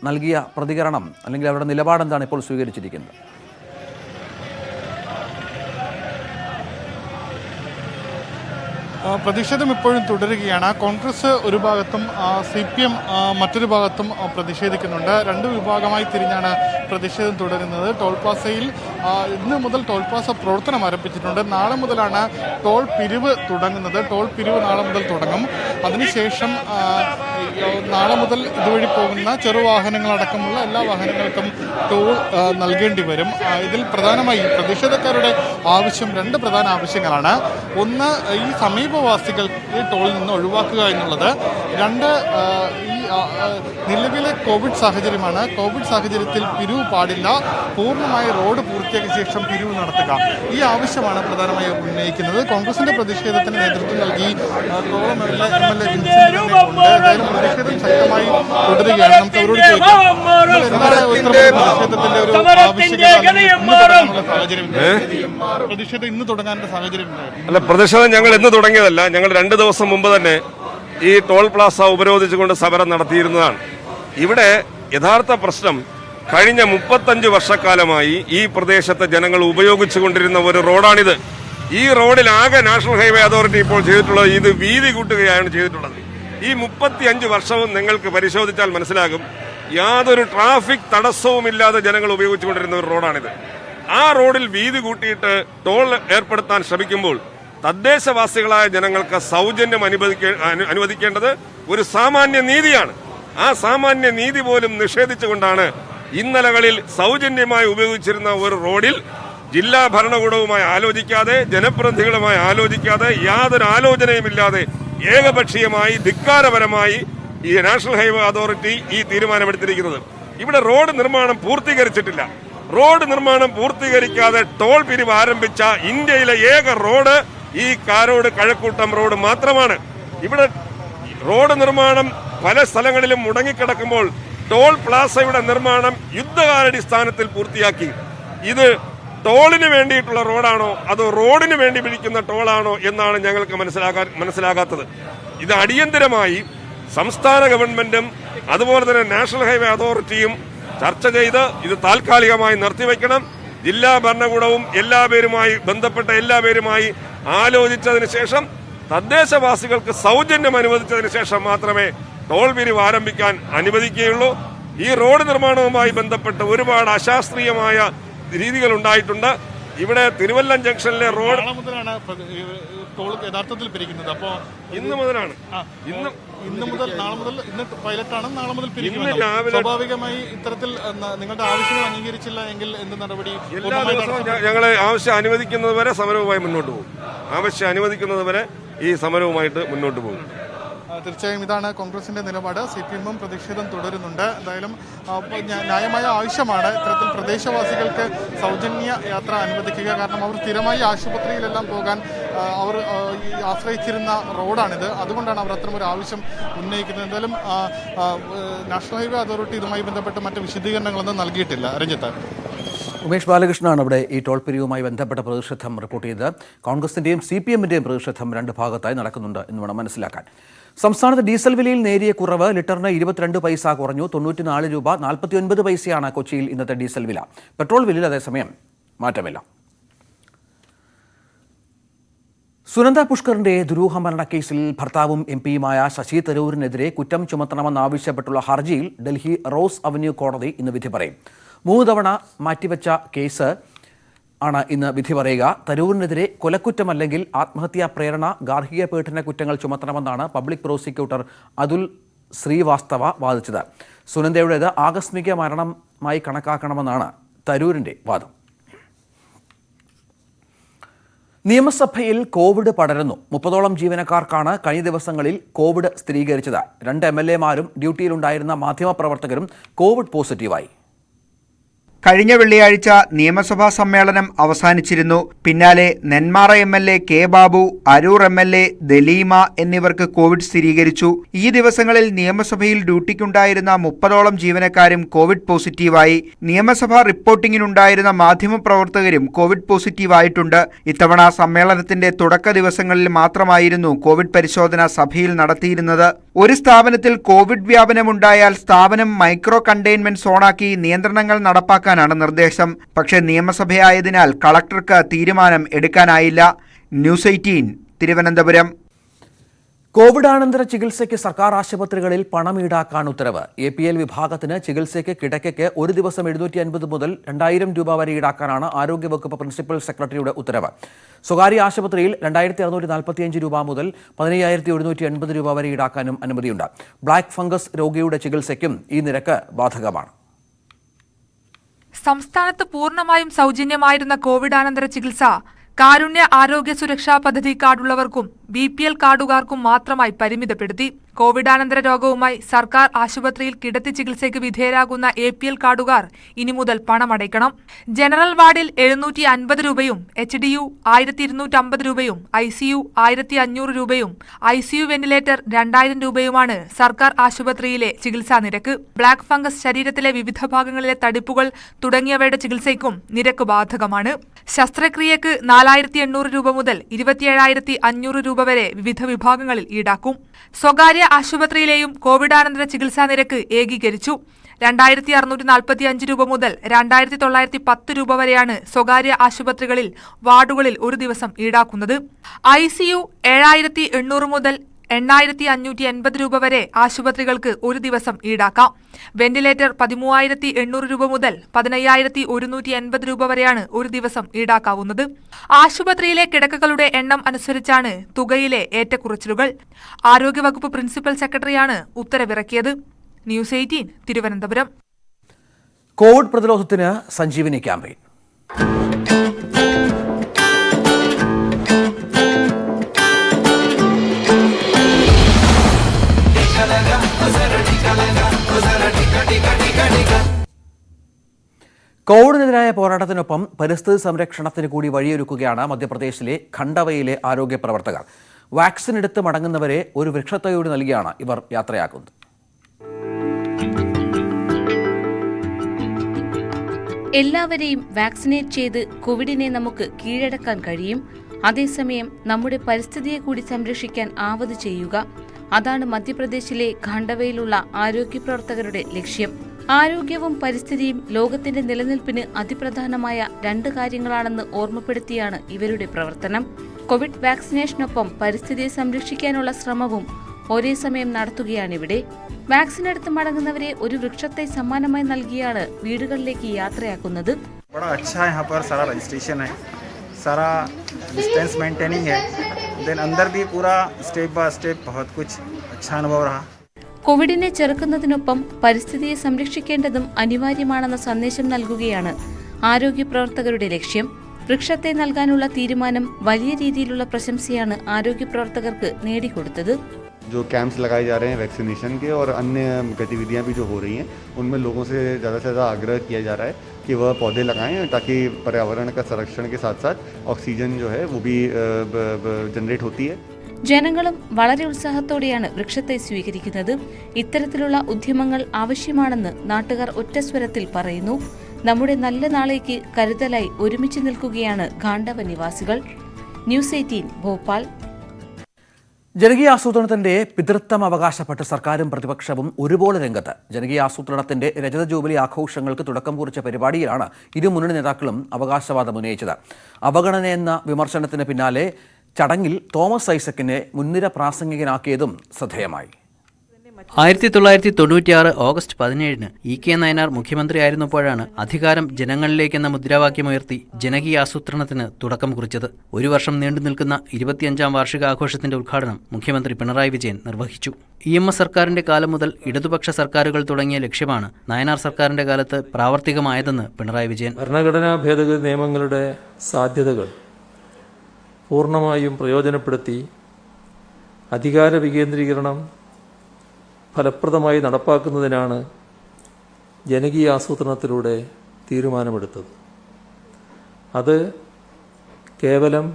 നൽകിയ പ്രതികരണം അല്ലെങ്കിൽ അവരുടെ നിലപാടെന്താണ് ഇപ്പോൾ സ്വീകരിച്ചിരിക്കുന്നത്? പ്രതിഷേധം ഇപ്പോഴും തുടരുകയാണ്. കോൺഗ്രസ് ഒരു ഭാഗത്തും CPM മറ്റൊരു ഭാഗത്തും പ്രതിഷേധിക്കുന്നുണ്ട്. രണ്ട് വിഭാഗമായി തിരിഞ്ഞാണ് പ്രതിഷേധം തുടരുന്നത്. ടോൾ പ്ലാസയിൽ ഇന്ന് മുതൽ ടോൾ പ്ലാസ പ്രവർത്തനം ആരംഭിച്ചിട്ടുണ്ട്. നാളെ മുതലാണ് ടോൾ പിരിവ് തുടങ്ങുന്നത്. ടോൾ പിരിവ് നാളെ മുതൽ തുടങ്ങും. അതിനുശേഷം നാളെ മുതൽ ഇതുവഴി പോകുന്ന ചെറുവാഹനങ്ങളടക്കമുള്ള എല്ലാ വാഹനങ്ങൾക്കും ടോൾ നൽകേണ്ടി വരും. ഇതിൽ പ്രധാനമായും പ്രതിഷേധക്കാരുടെ ആവശ്യം രണ്ട് പ്രധാന ആവശ്യങ്ങളാണ്. ഒന്ന്, ഈ സമീപവാസികൾ ഈ ടോളിൽ നിന്ന് ഒഴിവാക്കുക എന്നുള്ളത്. രണ്ട്, ഈ നിലവിലെ കോവിഡ് സാഹചര്യമാണ്. കോവിഡ് സാഹചര്യത്തിൽ പിരിവ് പാടില്ല. പൂർണ്ണമായി റോഡ് പൂർത്തിയാക്കിയ ശേഷം പിരിവ് നടത്തുക. ഈ ആവശ്യമാണ് പ്രധാനമായും ഉന്നയിക്കുന്നത്. കോൺഗ്രസിന്റെ പ്രതിഷേധത്തിന് നേതൃത്വം നൽകി കോവളം MLA എന്തായാലും പ്രതിഷേധം ശക്തമായി തുടരുകയാണ്. നമുക്ക് അവരോട് ചോദിക്കാം, പ്രതിഷേധത്തിന്റെ ഒരു ആവശ്യകത സാഹചര്യം, പ്രതിഷേധം ഇന്ന് തുടങ്ങാനുള്ള സാഹചര്യം അല്ല, പ്രതിഷേധം ഞങ്ങൾ ഇന്ന് തുടങ്ങിയതല്ല. ഞങ്ങൾ 2 ദിവസം മുമ്പ് തന്നെ ഈ ടോൾ പ്ലാസ ഉപരോധിച്ചുകൊണ്ട് സമരം നടത്തിയിരുന്നതാണ്. ഇവിടെ യഥാർത്ഥ പ്രശ്നം കഴിഞ്ഞ 35 വർഷക്കാലമായി ഈ പ്രദേശത്തെ ജനങ്ങൾ ഉപയോഗിച്ചുകൊണ്ടിരുന്ന ഒരു റോഡാണിത്. ഈ റോഡിൽ ആകെ നാഷണൽ ഹൈവേ അതോറിറ്റി ഇപ്പോൾ ചെയ്തിട്ടുള്ളത് ഇത് വീതി കൂട്ടുകയാണ് ചെയ്തിട്ടുള്ളത്. ഈ 35 വർഷവും നിങ്ങൾക്ക് പരിശോധിച്ചാൽ മനസ്സിലാകും, യാതൊരു ട്രാഫിക് തടസ്സവുമില്ലാതെ ജനങ്ങൾ ഉപയോഗിച്ചുകൊണ്ടിരുന്ന ഒരു റോഡാണിത്. ആ റോഡിൽ വീതി കൂട്ടിയിട്ട് ടോൾ ഏർപ്പെടുത്താൻ ശ്രമിക്കുമ്പോൾ തദ്ദേശവാസികളായ ജനങ്ങൾക്ക് സൗജന്യം അനുവദിക്കേണ്ടത് ഒരു സാമാന്യ നീതിയാണ്. ആ സാമാന്യ നീതി പോലും നിഷേധിച്ചുകൊണ്ടാണ് ഇന്നലകളിൽ സൗജന്യമായി ഉപയോഗിച്ചിരുന്ന ഒരു റോഡിൽ ജില്ലാ ഭരണകൂടവുമായി ആലോചിക്കാതെ, ജനപ്രതിനിധികളുമായി ആലോചിക്കാതെ, യാതൊരു ആലോചനയുമില്ലാതെ ഏകപക്ഷീയമായി ധിക്കാരപരമായി ഈ നാഷണൽ ഹൈവേ അതോറിറ്റി ഈ തീരുമാനമെടുത്തിരിക്കുന്നത്. ഇവിടെ റോഡ് നിർമ്മാണം പൂർത്തീകരിച്ചിട്ടില്ല. റോഡ് നിർമ്മാണം പൂർത്തീകരിക്കാതെ ടോൾ പിരിവ് ആരംഭിച്ച ഇന്ത്യയിലെ ഏക റോഡ് ഈ കാരോട് കഴക്കൂട്ടം റോഡ് മാത്രമാണ്. ഇവിടെ റോഡ് നിർമ്മാണം പല സ്ഥലങ്ങളിലും മുടങ്ങിക്കിടക്കുമ്പോൾ ടോൾ പ്ലാസയുടെ നിർമ്മാണം യുദ്ധകാലാടിസ്ഥാനത്തിൽ പൂർത്തിയാക്കി. ഇത് ടോളിന് വേണ്ടിയിട്ടുള്ള റോഡാണോ അതോ റോഡിന് വേണ്ടി പിടിക്കുന്ന ടോളാണോ എന്നാണ് ഞങ്ങൾക്ക് മനസ്സിലാകാത്തത്. ഇത് അടിയന്തരമായി സംസ്ഥാന ഗവൺമെന്റും അതുപോലെ തന്നെ നാഷണൽ ഹൈവേ അതോറിറ്റിയും ചർച്ച ചെയ്ത് ഇത് താൽക്കാലികമായി നിർത്തിവെക്കണം. ജില്ലാ ഭരണകൂടവും ബന്ധപ്പെട്ട എല്ലാവരുമായി ആലോചിച്ചതിന് ശേഷം തദ്ദേശവാസികൾക്ക് സൗജന്യം അനുവദിച്ചതിന് ശേഷം മാത്രമേ ടോൾ പിരിവ് ആരംഭിക്കാൻ അനുവദിക്കുകയുള്ളൂ. ഈ റോഡ് നിർമ്മാണവുമായി ബന്ധപ്പെട്ട് ഒരുപാട് അശാസ്ത്രീയമായ രീതികൾ ഉണ്ടായിട്ടുണ്ട്. ഇവിടെ തിരുവല്ലം ജംഗ്ഷനിലെ റോഡ് മുതലാണ് ടോൾ യഥാർത്ഥത്തിൽ പിരിക്കുന്നത്. അപ്പോൾ ഇന്ന് മുതലാണ്. ഇന്ന് മുതൽ നാളെ മുതൽ ഇന്ന് പൈലറ്റാണ്, നാളെ മുതൽ പിരിക്കുന്നത്. സ്വാഭാവികമായി ഇത്തരത്തിൽ നിങ്ങളുടെ ആവശ്യങ്ങൾ അംഗീകരിച്ചില്ല എങ്കിൽ എന്ത് നടപടി? എല്ലാ ദിവസവും ഞങ്ങൾ ആവശ്യം അനുവദിക്കുന്നത് വരെ സമരവുമായി മുന്നോട്ട് പോകും. ആവശ്യം അനുവദിക്കുന്നത് വരെ ഈ സമരവുമായിട്ട് മുന്നോട്ട് പോകും. തീർച്ചയായും ഇതാണ് കോൺഗ്രസിന്റെ നിലപാട്. CPM പ്രതിഷേധം തുടരുന്നുണ്ട്. എന്തായാലും ന്യായമായ ആവശ്യമാണ് ഇത്തരത്തിൽ പ്രദേശവാസികൾക്ക് സൗജന്യ യാത്ര അനുവദിക്കുക. കാരണം അവർ സ്ഥിരമായി ആശുപത്രിയിലെല്ലാം പോകാൻ അവർ ആശ്രയിച്ചിരുന്ന റോഡാണിത്. അതുകൊണ്ടാണ് അവർ അത്തരമൊരു ആവശ്യം ഉന്നയിക്കുന്നത്. എന്തായാലും നാഷണൽ ഹൈവേ അതോറിറ്റി ഇതുമായി ബന്ധപ്പെട്ട് മറ്റ് വിശദീകരണങ്ങളൊന്നും നൽകിയിട്ടില്ല. രഞ്ജിത്ത്. ഉമേഷ് ബാലകൃഷ്ണനാണ് ഇവിടെ ഈ ടോൾ പിരിവുമായി ബന്ധപ്പെട്ട പ്രതിഷേധം റിപ്പോർട്ട് ചെയ്തത്. കോൺഗ്രസിന്റെയും CPM-ന്റെയും പ്രതിഷേധം രണ്ട് ഭാഗത്തായി നടക്കുന്നുണ്ട് എന്ന് വേണം മനസ്സിലാക്കാൻ. സംസ്ഥാനത്ത് ഡീസൽ വിലയിൽ നേരിയ കുറവ്. ലിറ്ററിന് 22 പൈസ കുറഞ്ഞു. 94 രൂപ 49 പൈസയാണ് കൊച്ചിയിൽ ഇന്നത്തെ ഡീസൽ വില. പെട്രോൾ വിലയിൽ അതേസമയം മാറ്റമില്ല. സുനന്ദ പുഷ്കറിന്റെ ദുരൂഹ മരണക്കേസിൽ ഭർത്താവും MP-യുമായ ശശി തരൂരിനെതിരെ കുറ്റം ചുമത്തണമെന്നാവശ്യപ്പെട്ടുള്ള ഹർജിയിൽ ഡൽഹി റോസ് അവന്യൂ കോടതി ഇന്ന് വിധി പറയും. 3 തവണ മാറ്റിവെച്ച കേസ് ആണ് ഇന്ന് വിധി പറയുക. തരൂരിനെതിരെ കൊലക്കുറ്റമല്ലെങ്കിൽ ആത്മഹത്യാ പ്രേരണ, ഗാർഹിക പീഡന കുറ്റങ്ങൾ ചുമത്തണമെന്നാണ് പബ്ലിക് പ്രോസിക്യൂട്ടർ അതുൽ ശ്രീവാസ്തവ വാദിച്ചത്. സുനന്ദയുടേത് ആകസ്മിക മരണമായി കണക്കാക്കണമെന്നാണ് തരൂരിന്റെ വാദം. നിയമസഭയിൽ കോവിഡ് പടരുന്നു. 30ഓളം ജീവനക്കാർക്കാണ് കഴിഞ്ഞ ദിവസങ്ങളിൽ കോവിഡ് സ്ഥിരീകരിച്ചത്. 2 MLA-മാരും ഡ്യൂട്ടിയിലുണ്ടായിരുന്ന മാധ്യമപ്രവർത്തകരും കോവിഡ് പോസിറ്റീവായി. കഴിഞ്ഞ വെള്ളിയാഴ്ച നിയമസഭാ സമ്മേളനം അവസാനിച്ചിരുന്നു. പിന്നാലെ Nenmara MLA K Babu, Aroor MLA Daleema എന്നിവർക്ക് കോവിഡ് സ്ഥിരീകരിച്ചു. ഈ ദിവസങ്ങളിൽ നിയമസഭയിൽ ഡ്യൂട്ടിക്കുണ്ടായിരുന്ന 30ഓളം ജീവനക്കാരും കോവിഡ് പോസിറ്റീവായി. നിയമസഭാ റിപ്പോർട്ടിങ്ങിനുണ്ടായിരുന്ന മാധ്യമപ്രവർത്തകരും കോവിഡ് പോസിറ്റീവായിട്ടുണ്ട്. ഇത്തവണ സമ്മേളനത്തിന്റെ തുടക്ക ദിവസങ്ങളിൽ മാത്രമായിരുന്നു കോവിഡ് പരിശോധന സഭയിൽ നടത്തിയിരുന്നത്. ഒരു സ്ഥാപനത്തിൽ കോവിഡ് വ്യാപനമുണ്ടായാൽ സ്ഥാപനം മൈക്രോ കണ്ടെയ്ൻമെന്റ് സോണാക്കി നിയന്ത്രണങ്ങൾ നടപ്പാക്കാനാണ് നിർദ്ദേശം. പക്ഷേ നിയമസഭയായതിനാൽ കളക്ടർക്ക് തീരുമാനം എടുക്കാനായില്ല. ന്യൂസ് 18 തിരുവനന്തപുരം. കോവിഡാനന്തര ചികിത്സയ്ക്ക് സർക്കാർ ആശുപത്രികളിൽ പണം ഈടാക്കാൻ ഉത്തരവ്. APL വിഭാഗത്തിന് ചികിത്സയ്ക്ക് കിടക്കയ്ക്ക് ഒരു ദിവസം 750 മുതൽ 2000 രൂപ വരെ ഈടാക്കാനാണ് ആരോഗ്യവകുപ്പ് പ്രിൻസിപ്പൽ സെക്രട്ടറിയുടെ ഉത്തരവ്. സ്വകാര്യ ആശുപത്രിയിൽ 2645 രൂപ മുതൽ 15180 രൂപ വരെ ഈടാക്കാനും അനുമതിയുണ്ട്. ബ്ലാക്ക് ഫംഗസ് രോഗിയുടെ ചികിത്സയ്ക്കും ഈ നിരക്ക് ബാധകമാണ്. സംസ്ഥാനത്ത് പൂർണ്ണമായും സൗജന്യമായിരുന്ന കോവിഡാനന്തര ചികിത്സ കാരുണ്യ ആരോഗ്യ സുരക്ഷാ പദ്ധതി കാർഡുള്ളവർക്കും BPL കാർഡുകാർക്കും മാത്രമായി പരിമിതപ്പെടുത്തി. കോവിഡാനന്തര രോഗവുമായി സർക്കാർ ആശുപത്രിയിൽ കിടത്തി ചികിത്സയ്ക്ക് വിധേയരാകുന്ന APL കാർഡുകാർ ഇനി മുതൽ പണമടയ്ക്കണം. ജനറൽ വാർഡിൽ 750 രൂപയും HDU 1250 രൂപയും ICU 1500 രൂപയും ICU വെന്റിലേറ്റർ 2000 രൂപയുമാണ് സർക്കാർ ആശുപത്രിയിലെ ചികിത്സാ നിരക്ക്. ബ്ലാക്ക് ഫംഗസ് ശരീരത്തിലെ വിവിധ ഭാഗങ്ങളിലെ തടിപ്പുകൾ തുടങ്ങിയവയുടെ ചികിത്സയ്ക്കും നിരക്ക് ബാധകമാണ്. ശസ്ത്രക്രിയക്ക് 4800 രൂപ മുതൽ 27500 രൂപ വരെ വിവിധ വിഭാഗങ്ങളിൽ ഈടാക്കും. സ്വകാര്യ ആശുപത്രിയിലെയും കോവിഡാനന്തര ചികിത്സാ നിരക്ക് ഏകീകരിച്ചു. 2645 രൂപ മുതൽ 2910 രൂപ വരെയാണ് സ്വകാര്യ ആശുപത്രികളിൽ വാർഡുകളിൽ ഒരു ദിവസം ഈടാക്കുന്നത്. ICU 7800 മുതൽ 8580 രൂപ വരെ ആശുപത്രികൾക്ക് ഒരു ദിവസം ഈടാക്കാം. വെന്റിലേറ്റർ 13800 രൂപ മുതൽ 15180 രൂപ വരെയാണ് ഒരു ദിവസം ഈടാക്കാവുന്നത്. ആശുപത്രിയിലെ കിടക്കകളുടെ എണ്ണം അനുസരിച്ചാണ് തുകയിലെ ഏറ്റക്കുറച്ചിലുകൾ. ആരോഗ്യവകുപ്പ് പ്രിൻസിപ്പൽ സെക്രട്ടറിയാണ് ഉത്തരവിറക്കിയത്. ന്യൂസ് 18 തിരുവനന്തപുരം. കോവിഡ് പ്രതിരോധത്തിന് സഞ്ജീവനി ക്യാമ്പയിൻ. കോവിഡിനെതിരായ പോരാട്ടത്തിനൊപ്പം പരിസ്ഥിതി സംരക്ഷണത്തിന് കൂടി വഴിയൊരുക്കുകയാണ് മധ്യപ്രദേശിലെ ഖണ്ഡവയിലെ ആരോഗ്യ പ്രവർത്തകർ. വാക്സിൻ എടുത്ത് മടങ്ങുന്നവരെ ഒരു വൃക്ഷത്തൈയോട് നൽകിയാണ് ഇവർ യാത്രയാക്കുന്നത്. എല്ലാവരെയും വാക്സിനേറ്റ് ചെയ്ത് കോവിഡിനെ നമുക്ക് കീഴടക്കാൻ കഴിയും. അതേസമയം നമ്മുടെ പരിസ്ഥിതിയെ കൂടി സംരക്ഷിക്കാൻ ആവത് ചെയ്യുക. അതാണ് മധ്യപ്രദേശിലെ ഖണ്ഡവയിലുള്ള ആരോഗ്യ പ്രവർത്തകരുടെ ലക്ഷ്യം. ആരോഗ്യവും പരിസ്ഥിതിയും ലോകത്തിന്റെ നിലനിൽപ്പിന് അതിപ്രധാനമായ രണ്ട് കാര്യങ്ങളാണെന്ന് ഓർമ്മപ്പെടുത്തിയാണ് ഇവരുടെ പ്രവർത്തനം. കോവിഡ് വാക്സിനേഷനൊപ്പം പരിസ്ഥിതിയെ സംരക്ഷിക്കാനുള്ള ശ്രമവും ഒരേ സമയം നടത്തുകയാണിവിടെ. വാക്സിൻ എടുത്ത് മടങ്ങുന്നവരെ ഒരു വൃക്ഷത്തെ സമ്മാനമായി നൽകിയാണ് വീടുകളിലേക്ക് യാത്രയാക്കുന്നത്. सारा डिस्टेंस मेंटेनिंग है, देन अंदर भी पूरा स्टेप बाय स्टेप बहुत कुछ अच्छा अनुभव रहा. കോവിഡിനെ ചെറുക്കുന്നതിനൊപ്പം പരിസ്ഥിതിയെ സംരക്ഷിക്കേണ്ടതും അനിവാര്യമാണെന്ന സന്ദേശം നൽകുകയാണ് ആരോഗ്യ പ്രവർത്തകരുടെ ലക്ഷ്യം. വൃക്ഷത്തെ നൽകാനുള്ള തീരുമാനം വലിയ രീതിയിലുള്ള പ്രശംസയാണ് ആരോഗ്യ പ്രവർത്തകർക്ക് നേടിക്കൊടുത്തത്. जो कैंप्स लगाए जा रहे हैं वैक्सीनेशन के और अन्य गतिविधियां भी जो हो रही हैं उनमें लोगों से ज़्यादा आग्रह किया जा रहा है कि वह पौधे लगाएं ताकि पर्यावरण का संरक्षण के साथ साथ ऑक्सीजन जो है वो भी जनरेट होती है. ജനങ്ങളും വളരെ ഉത്സാഹത്തോടെയാണ് വൃക്ഷത്തെ സ്വീകരിക്കുന്നത്. ഇത്തരത്തിലുള്ള ഉദ്യമങ്ങൾ ആവശ്യമാണെന്ന് നാട്ടുകാർ ഒറ്റസ്വരത്തിൽ പറയുന്നു. നമ്മുടെ നല്ല നാളേക്ക് കരുതലായി ഒരുമിച്ച് നിൽക്കുകയാണ് ഖാണ്ഡവ നിവാസികൾ. ന്യൂസ് 18 ഭോപ്പാൽ. ജനകീയാസൂത്രണത്തിന്റെ പിതൃത്വം അവകാശപ്പെട്ട് സർക്കാരും പ്രതിപക്ഷവും ഒരുപോലെ രംഗത്ത്. ജനകീയാസൂത്രണത്തിന്റെ രജത ജൂബിലി ആഘോഷങ്ങൾക്ക് തുടക്കം കുറിച്ച പരിപാടിയിലാണ് ഇരു മുന്നണി നേതാക്കളും അവകാശവാദം ഉന്നയിച്ചത്. അവഗണനയെന്ന വിമർശനത്തിന് പിന്നാലെ ചടങ്ങിൽ തോമസ് ഐസക്കിനെ മുൻനിര പ്രാസംഗികനാക്കിയതും ശ്രദ്ധേയമായി. 1996 ഓഗസ്റ്റ് 17 EK നയനാർ മുഖ്യമന്ത്രിയായിരുന്നപ്പോഴാണ് അധികാരം ജനങ്ങളിലേക്കെന്ന മുദ്രാവാക്യമുയർത്തി ജനകീയാസൂത്രണത്തിന് തുടക്കം കുറിച്ചത്. ഒരു വർഷം നീണ്ടു നിൽക്കുന്ന 25ാം വാർഷികാഘോഷത്തിന്റെ ഉദ്ഘാടനം മുഖ്യമന്ത്രി പിണറായി വിജയൻ നിർവഹിച്ചു. EMS സർക്കാരിന്റെ കാലം മുതൽ ഇടതുപക്ഷ സർക്കാരുകൾ തുടങ്ങിയ ലക്ഷ്യമാണ് നയനാർ സർക്കാരിന്റെ കാലത്ത് പ്രാവർത്തികമായതെന്ന് പിണറായി വിജയൻ. ഭരണഘടനാ ഭേദഗതി നിയമങ്ങളുടെ സാധ്യതകൾ പൂർണ്ണമായും പ്രയോജനപ്പെടുത്തി അധികാര വികേന്ദ്രീകരണം ഫലപ്രദമായി നടപ്പാക്കുന്നതിനാണ് ജനകീയാസൂത്രണത്തിലൂടെ തീരുമാനമെടുത്തത്. അത് കേവലം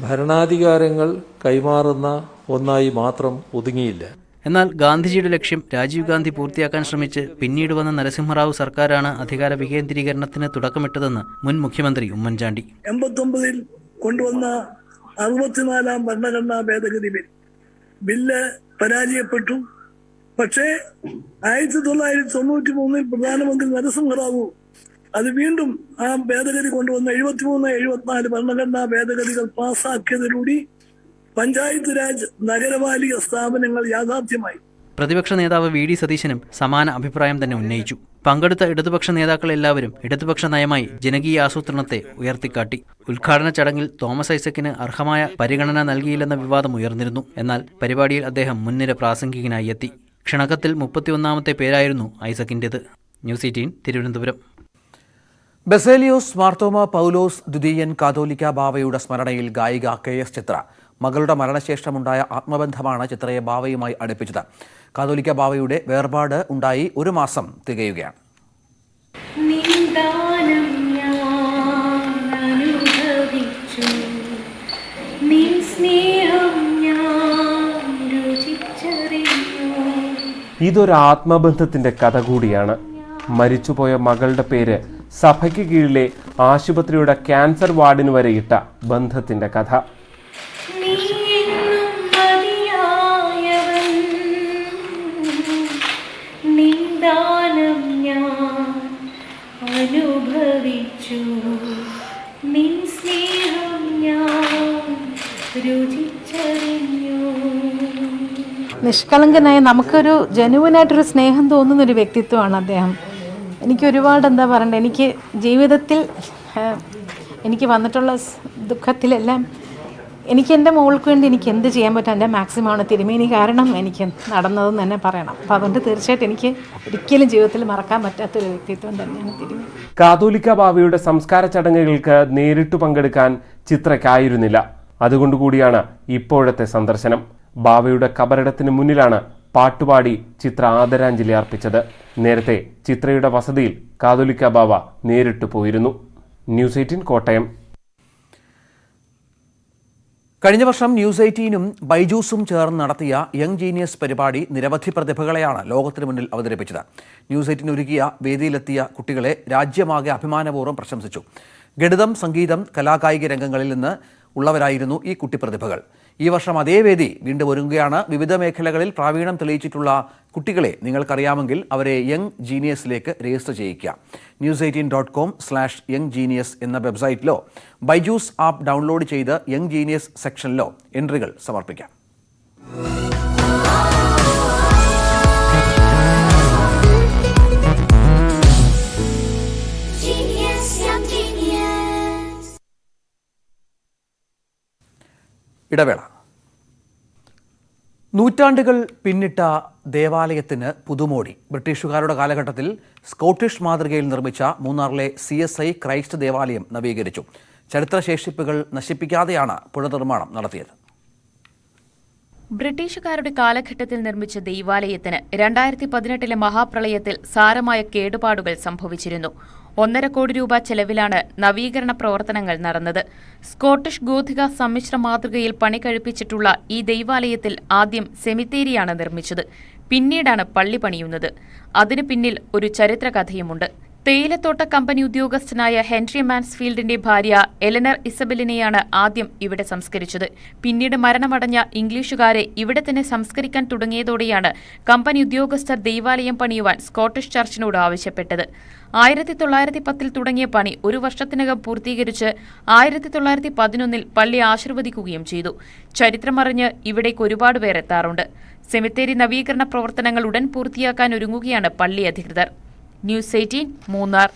ഭരണാധികാരങ്ങൾ കൈമാറുന്ന ഒന്നായി മാത്രം ഒതുങ്ങിയില്ല. എന്നാൽ ഗാന്ധിജിയുടെ ലക്ഷ്യം രാജീവ് ഗാന്ധി പൂർത്തിയാക്കാൻ ശ്രമിച്ച് പിന്നീട് വന്ന നരസിംഹറാവു സർക്കാരാണ് അധികാര വികേന്ദ്രീകരണത്തിന് തുടക്കമിട്ടതെന്ന് മുൻ മുഖ്യമന്ത്രി ഉമ്മൻചാണ്ടി. 89 കൊണ്ടുവന്ന 64ാം ഭരണഘടനാ ഭേദഗതി ബില്ല് പരാജയപ്പെട്ടു. പക്ഷേ 1993 പ്രധാനമന്ത്രി നരസിംഹറാവു അത് വീണ്ടും ആ ഭേദഗതി കൊണ്ടുവന്ന 73, 74 ഭരണഘടനാ ഭേദഗതികൾ പാസ്സാക്കിയതിലൂടെ പഞ്ചായത്ത് രാജ് നഗരപാലിക സ്ഥാപനങ്ങൾ യാഥാർത്ഥ്യമായി. പ്രതിപക്ഷ നേതാവ് വി ഡി സതീശനും സമാന അഭിപ്രായം തന്നെ ഉന്നയിച്ചു. പങ്കെടുത്ത ഇടതുപക്ഷ നേതാക്കൾ എല്ലാവരും ഇടതുപക്ഷ നയമായി ജനകീയ ആസൂത്രണത്തെ ഉയർത്തിക്കാട്ടി. ഉദ്ഘാടന ചടങ്ങിൽ തോമസ് ഐസക്കിന് അർഹമായ പരിഗണന നൽകിയില്ലെന്ന വിവാദം ഉയർന്നിരുന്നു. എന്നാൽ പരിപാടിയിൽ അദ്ദേഹം മുൻനിര പ്രാസംഗികനായി എത്തി. ക്ഷണക്കത്തിൽ 31ാമത്തെ പേരായിരുന്നു ഐസക്കിൻ്റേത്. ന്യൂസ് 18 തിരുവനന്തപുരം. ബസേലിയോസ് മാർത്തോമ പൗലോസ് ദ്വിതീയൻ കാതോലിക്ക ബാവയുടെ സ്മരണയിൽ ഗായിക KS ചിത്ര മകളുടെ മരണശേഷമുണ്ടായ ആത്മബന്ധമാണ് ചിത്രയെ ബാവയുമായി അടുപ്പിച്ചത്. കാതോലിക്ക ബാവയുടെ വേർപാട് ഉണ്ടായി 1 മാസം തികയുകയാണ്. ഇതൊരു ആത്മബന്ധത്തിന്റെ കഥ കൂടിയാണ്. മരിച്ചുപോയ മകളുടെ പേര് സഭയ്ക്ക് കീഴിലെ ആശുപത്രിയുടെ ക്യാൻസർ വാർഡിന് വരെ ഇട്ട ബന്ധത്തിന്റെ കഥ. നിഷ്കളങ്കനായ നമുക്കൊരു ജനുവനായിട്ടൊരു സ്നേഹം തോന്നുന്നൊരു വ്യക്തിത്വമാണ് അദ്ദേഹം. എനിക്ക് ഒരുപാട് എന്താ പറയണ്ടേ, എനിക്ക് ജീവിതത്തിൽ എനിക്ക് വന്നിട്ടുള്ള ദുഃഖത്തിലെല്ലാം എനിക്ക് എൻ്റെ മോൾക്ക് വേണ്ടി എനിക്ക് എന്ത് ചെയ്യാൻ പറ്റും എൻ്റെ മാക്സിമമാണ് തിരുമേനി കാരണം എനിക്ക് നടന്നതെന്ന് തന്നെ പറയണം. അപ്പോൾ അതുകൊണ്ട് തീർച്ചയായിട്ടും എനിക്ക് ഒരിക്കലും ജീവിതത്തിൽ മറക്കാൻ പറ്റാത്തൊരു വ്യക്തിത്വം തന്നെയാണ് തിരുമേനി. കാതോലിക്ക ബാവയുടെ സംസ്കാര ചടങ്ങുകൾക്ക് നേരിട്ട് പങ്കെടുക്കാൻ ചിത്രയ്ക്കായിരുന്നില്ല. അതുകൊണ്ടുകൂടിയാണ് ഇപ്പോഴത്തെ സന്ദർശനം. ബാവയുടെ കബറിടത്തിന് മുന്നിലാണ് പാട്ടുപാടി ചിത്ര ആദരാഞ്ജലി അർപ്പിച്ചത്. നേരത്തെ ചിത്രയുടെ വസതിയിൽ കാതോലിക്ക ബാവ നേരിട്ട് പോയിരുന്നു. ന്യൂസ് 18 കോട്ടയം. കഴിഞ്ഞ വർഷം ന്യൂസ് 18ഉം ബൈജൂസും ചേർന്ന് നടത്തിയ യങ് ജീനിയസ് പരിപാടി നിരവധി പ്രതിഭകളെയാണ് ലോകത്തിന് മുന്നിൽ അവതരിപ്പിച്ചത്. ന്യൂസ് 18 ഒരുക്കിയ വേദിയിലെത്തിയ കുട്ടികളെ രാജ്യമാകെ അഭിമാനപൂർവ്വം പ്രശംസിച്ചു. ഗണിതം, സംഗീതം, കലാകായിക രംഗങ്ങളിൽ നിന്ന് ഉള്ളവരായിരുന്നു ഈ കുട്ടി പ്രതിഭകൾ. ഈ വർഷം അതേ വേദി വീണ്ടും ഒരുങ്ങുകയാണ്. വിവിധ മേഖലകളിൽ പ്രാവീണ്യം തെളിയിച്ചിട്ടുള്ള കുട്ടികളെ നിങ്ങൾക്കറിയാമെങ്കിൽ അവരെ യങ് ജീനിയസിലേക്ക് രജിസ്റ്റർ ചെയ്യിക്കുക. news18.com/younggenius എന്ന വെബ്സൈറ്റിലോ ബൈജൂസ് ആപ്പ് ഡൗൺലോഡ് ചെയ്ത് യങ് ജീനിയസ് സെക്ഷനിലോ എൻട്രികൾ സമർപ്പിക്കാം. ഇടവേള. നൂറ്റാണ്ടുകൾ പിന്നിട്ട ദേവാലയത്തിന് പുതുമോടി. ബ്രിട്ടീഷുകാരുടെ കാലഘട്ടത്തിൽ സ്കോട്ടിഷ് മാതൃകയിൽ നിർമ്മിച്ച മൂന്നാറിലെ CSI ക്രൈസ്റ്റ് ദേവാലയം നവീകരിച്ചു. ചരിത്രശേഷിപ്പുകൾ നശിപ്പിക്കാതെയാണ് പുനർനിർമ്മാണം നടത്തിയത്. ബ്രിട്ടീഷുകാരുടെ കാലഘട്ടത്തിൽ നിർമ്മിച്ച ദൈവാലയത്തിന് 2018 മഹാപ്രളയത്തിൽ സാരമായ കേടുപാടുകൾ സംഭവിച്ചിരുന്നു. 1.5 കോടി രൂപ ചെലവിലാണ് നവീകരണ പ്രവർത്തനങ്ങൾ നടന്നത്. സ്കോട്ടിഷ് ഗോഥിക സമ്മിശ്ര മാതൃകയിൽ പണി കഴിപ്പിച്ചിട്ടുള്ള ഈ ദൈവാലയത്തിൽ ആദ്യം സെമിത്തേരിയാണ് നിർമ്മിച്ചത്. പിന്നീടാണ് പള്ളി പണിയുന്നത്. അതിനു പിന്നിൽ ഒരു ചരിത്രകഥയുമുണ്ട്. തേയിലത്തോട്ട കമ്പനി ഉദ്യോഗസ്ഥനായ ഹെൻറി മാൻസ്ഫീൽഡിന്റെ ഭാര്യ എലനർ ഇസബെലിനെയാണ് ആദ്യം ഇവിടെ സംസ്കരിച്ചത്. പിന്നീട് മരണമടഞ്ഞ ഇംഗ്ലീഷുകാരെ ഇവിടെ തന്നെ സംസ്കരിക്കാൻ തുടങ്ങിയതോടെയാണ് കമ്പനി ഉദ്യോഗസ്ഥർ ദൈവാലയം പണിയുവാൻ സ്കോട്ടിഷ് ചർച്ചിനോട് ആവശ്യപ്പെട്ടത്. 1910 തുടങ്ങിയ പണി 1 വർഷത്തിനകം പൂർത്തീകരിച്ച് 1911 പള്ളി ആശീർവദിക്കുകയും ചെയ്തു. ചരിത്രമറിഞ്ഞ് ഇവിടേക്ക് ഒരുപാട് പേർ എത്താറുണ്ട്. സെമിത്തേരി നവീകരണ പ്രവർത്തനങ്ങൾ ഉടൻ പൂർത്തിയാക്കാൻ ഒരുങ്ങുകയാണ് പള്ളി അധികൃതർ. ന്യൂസ് 18 മൂന്നാർ.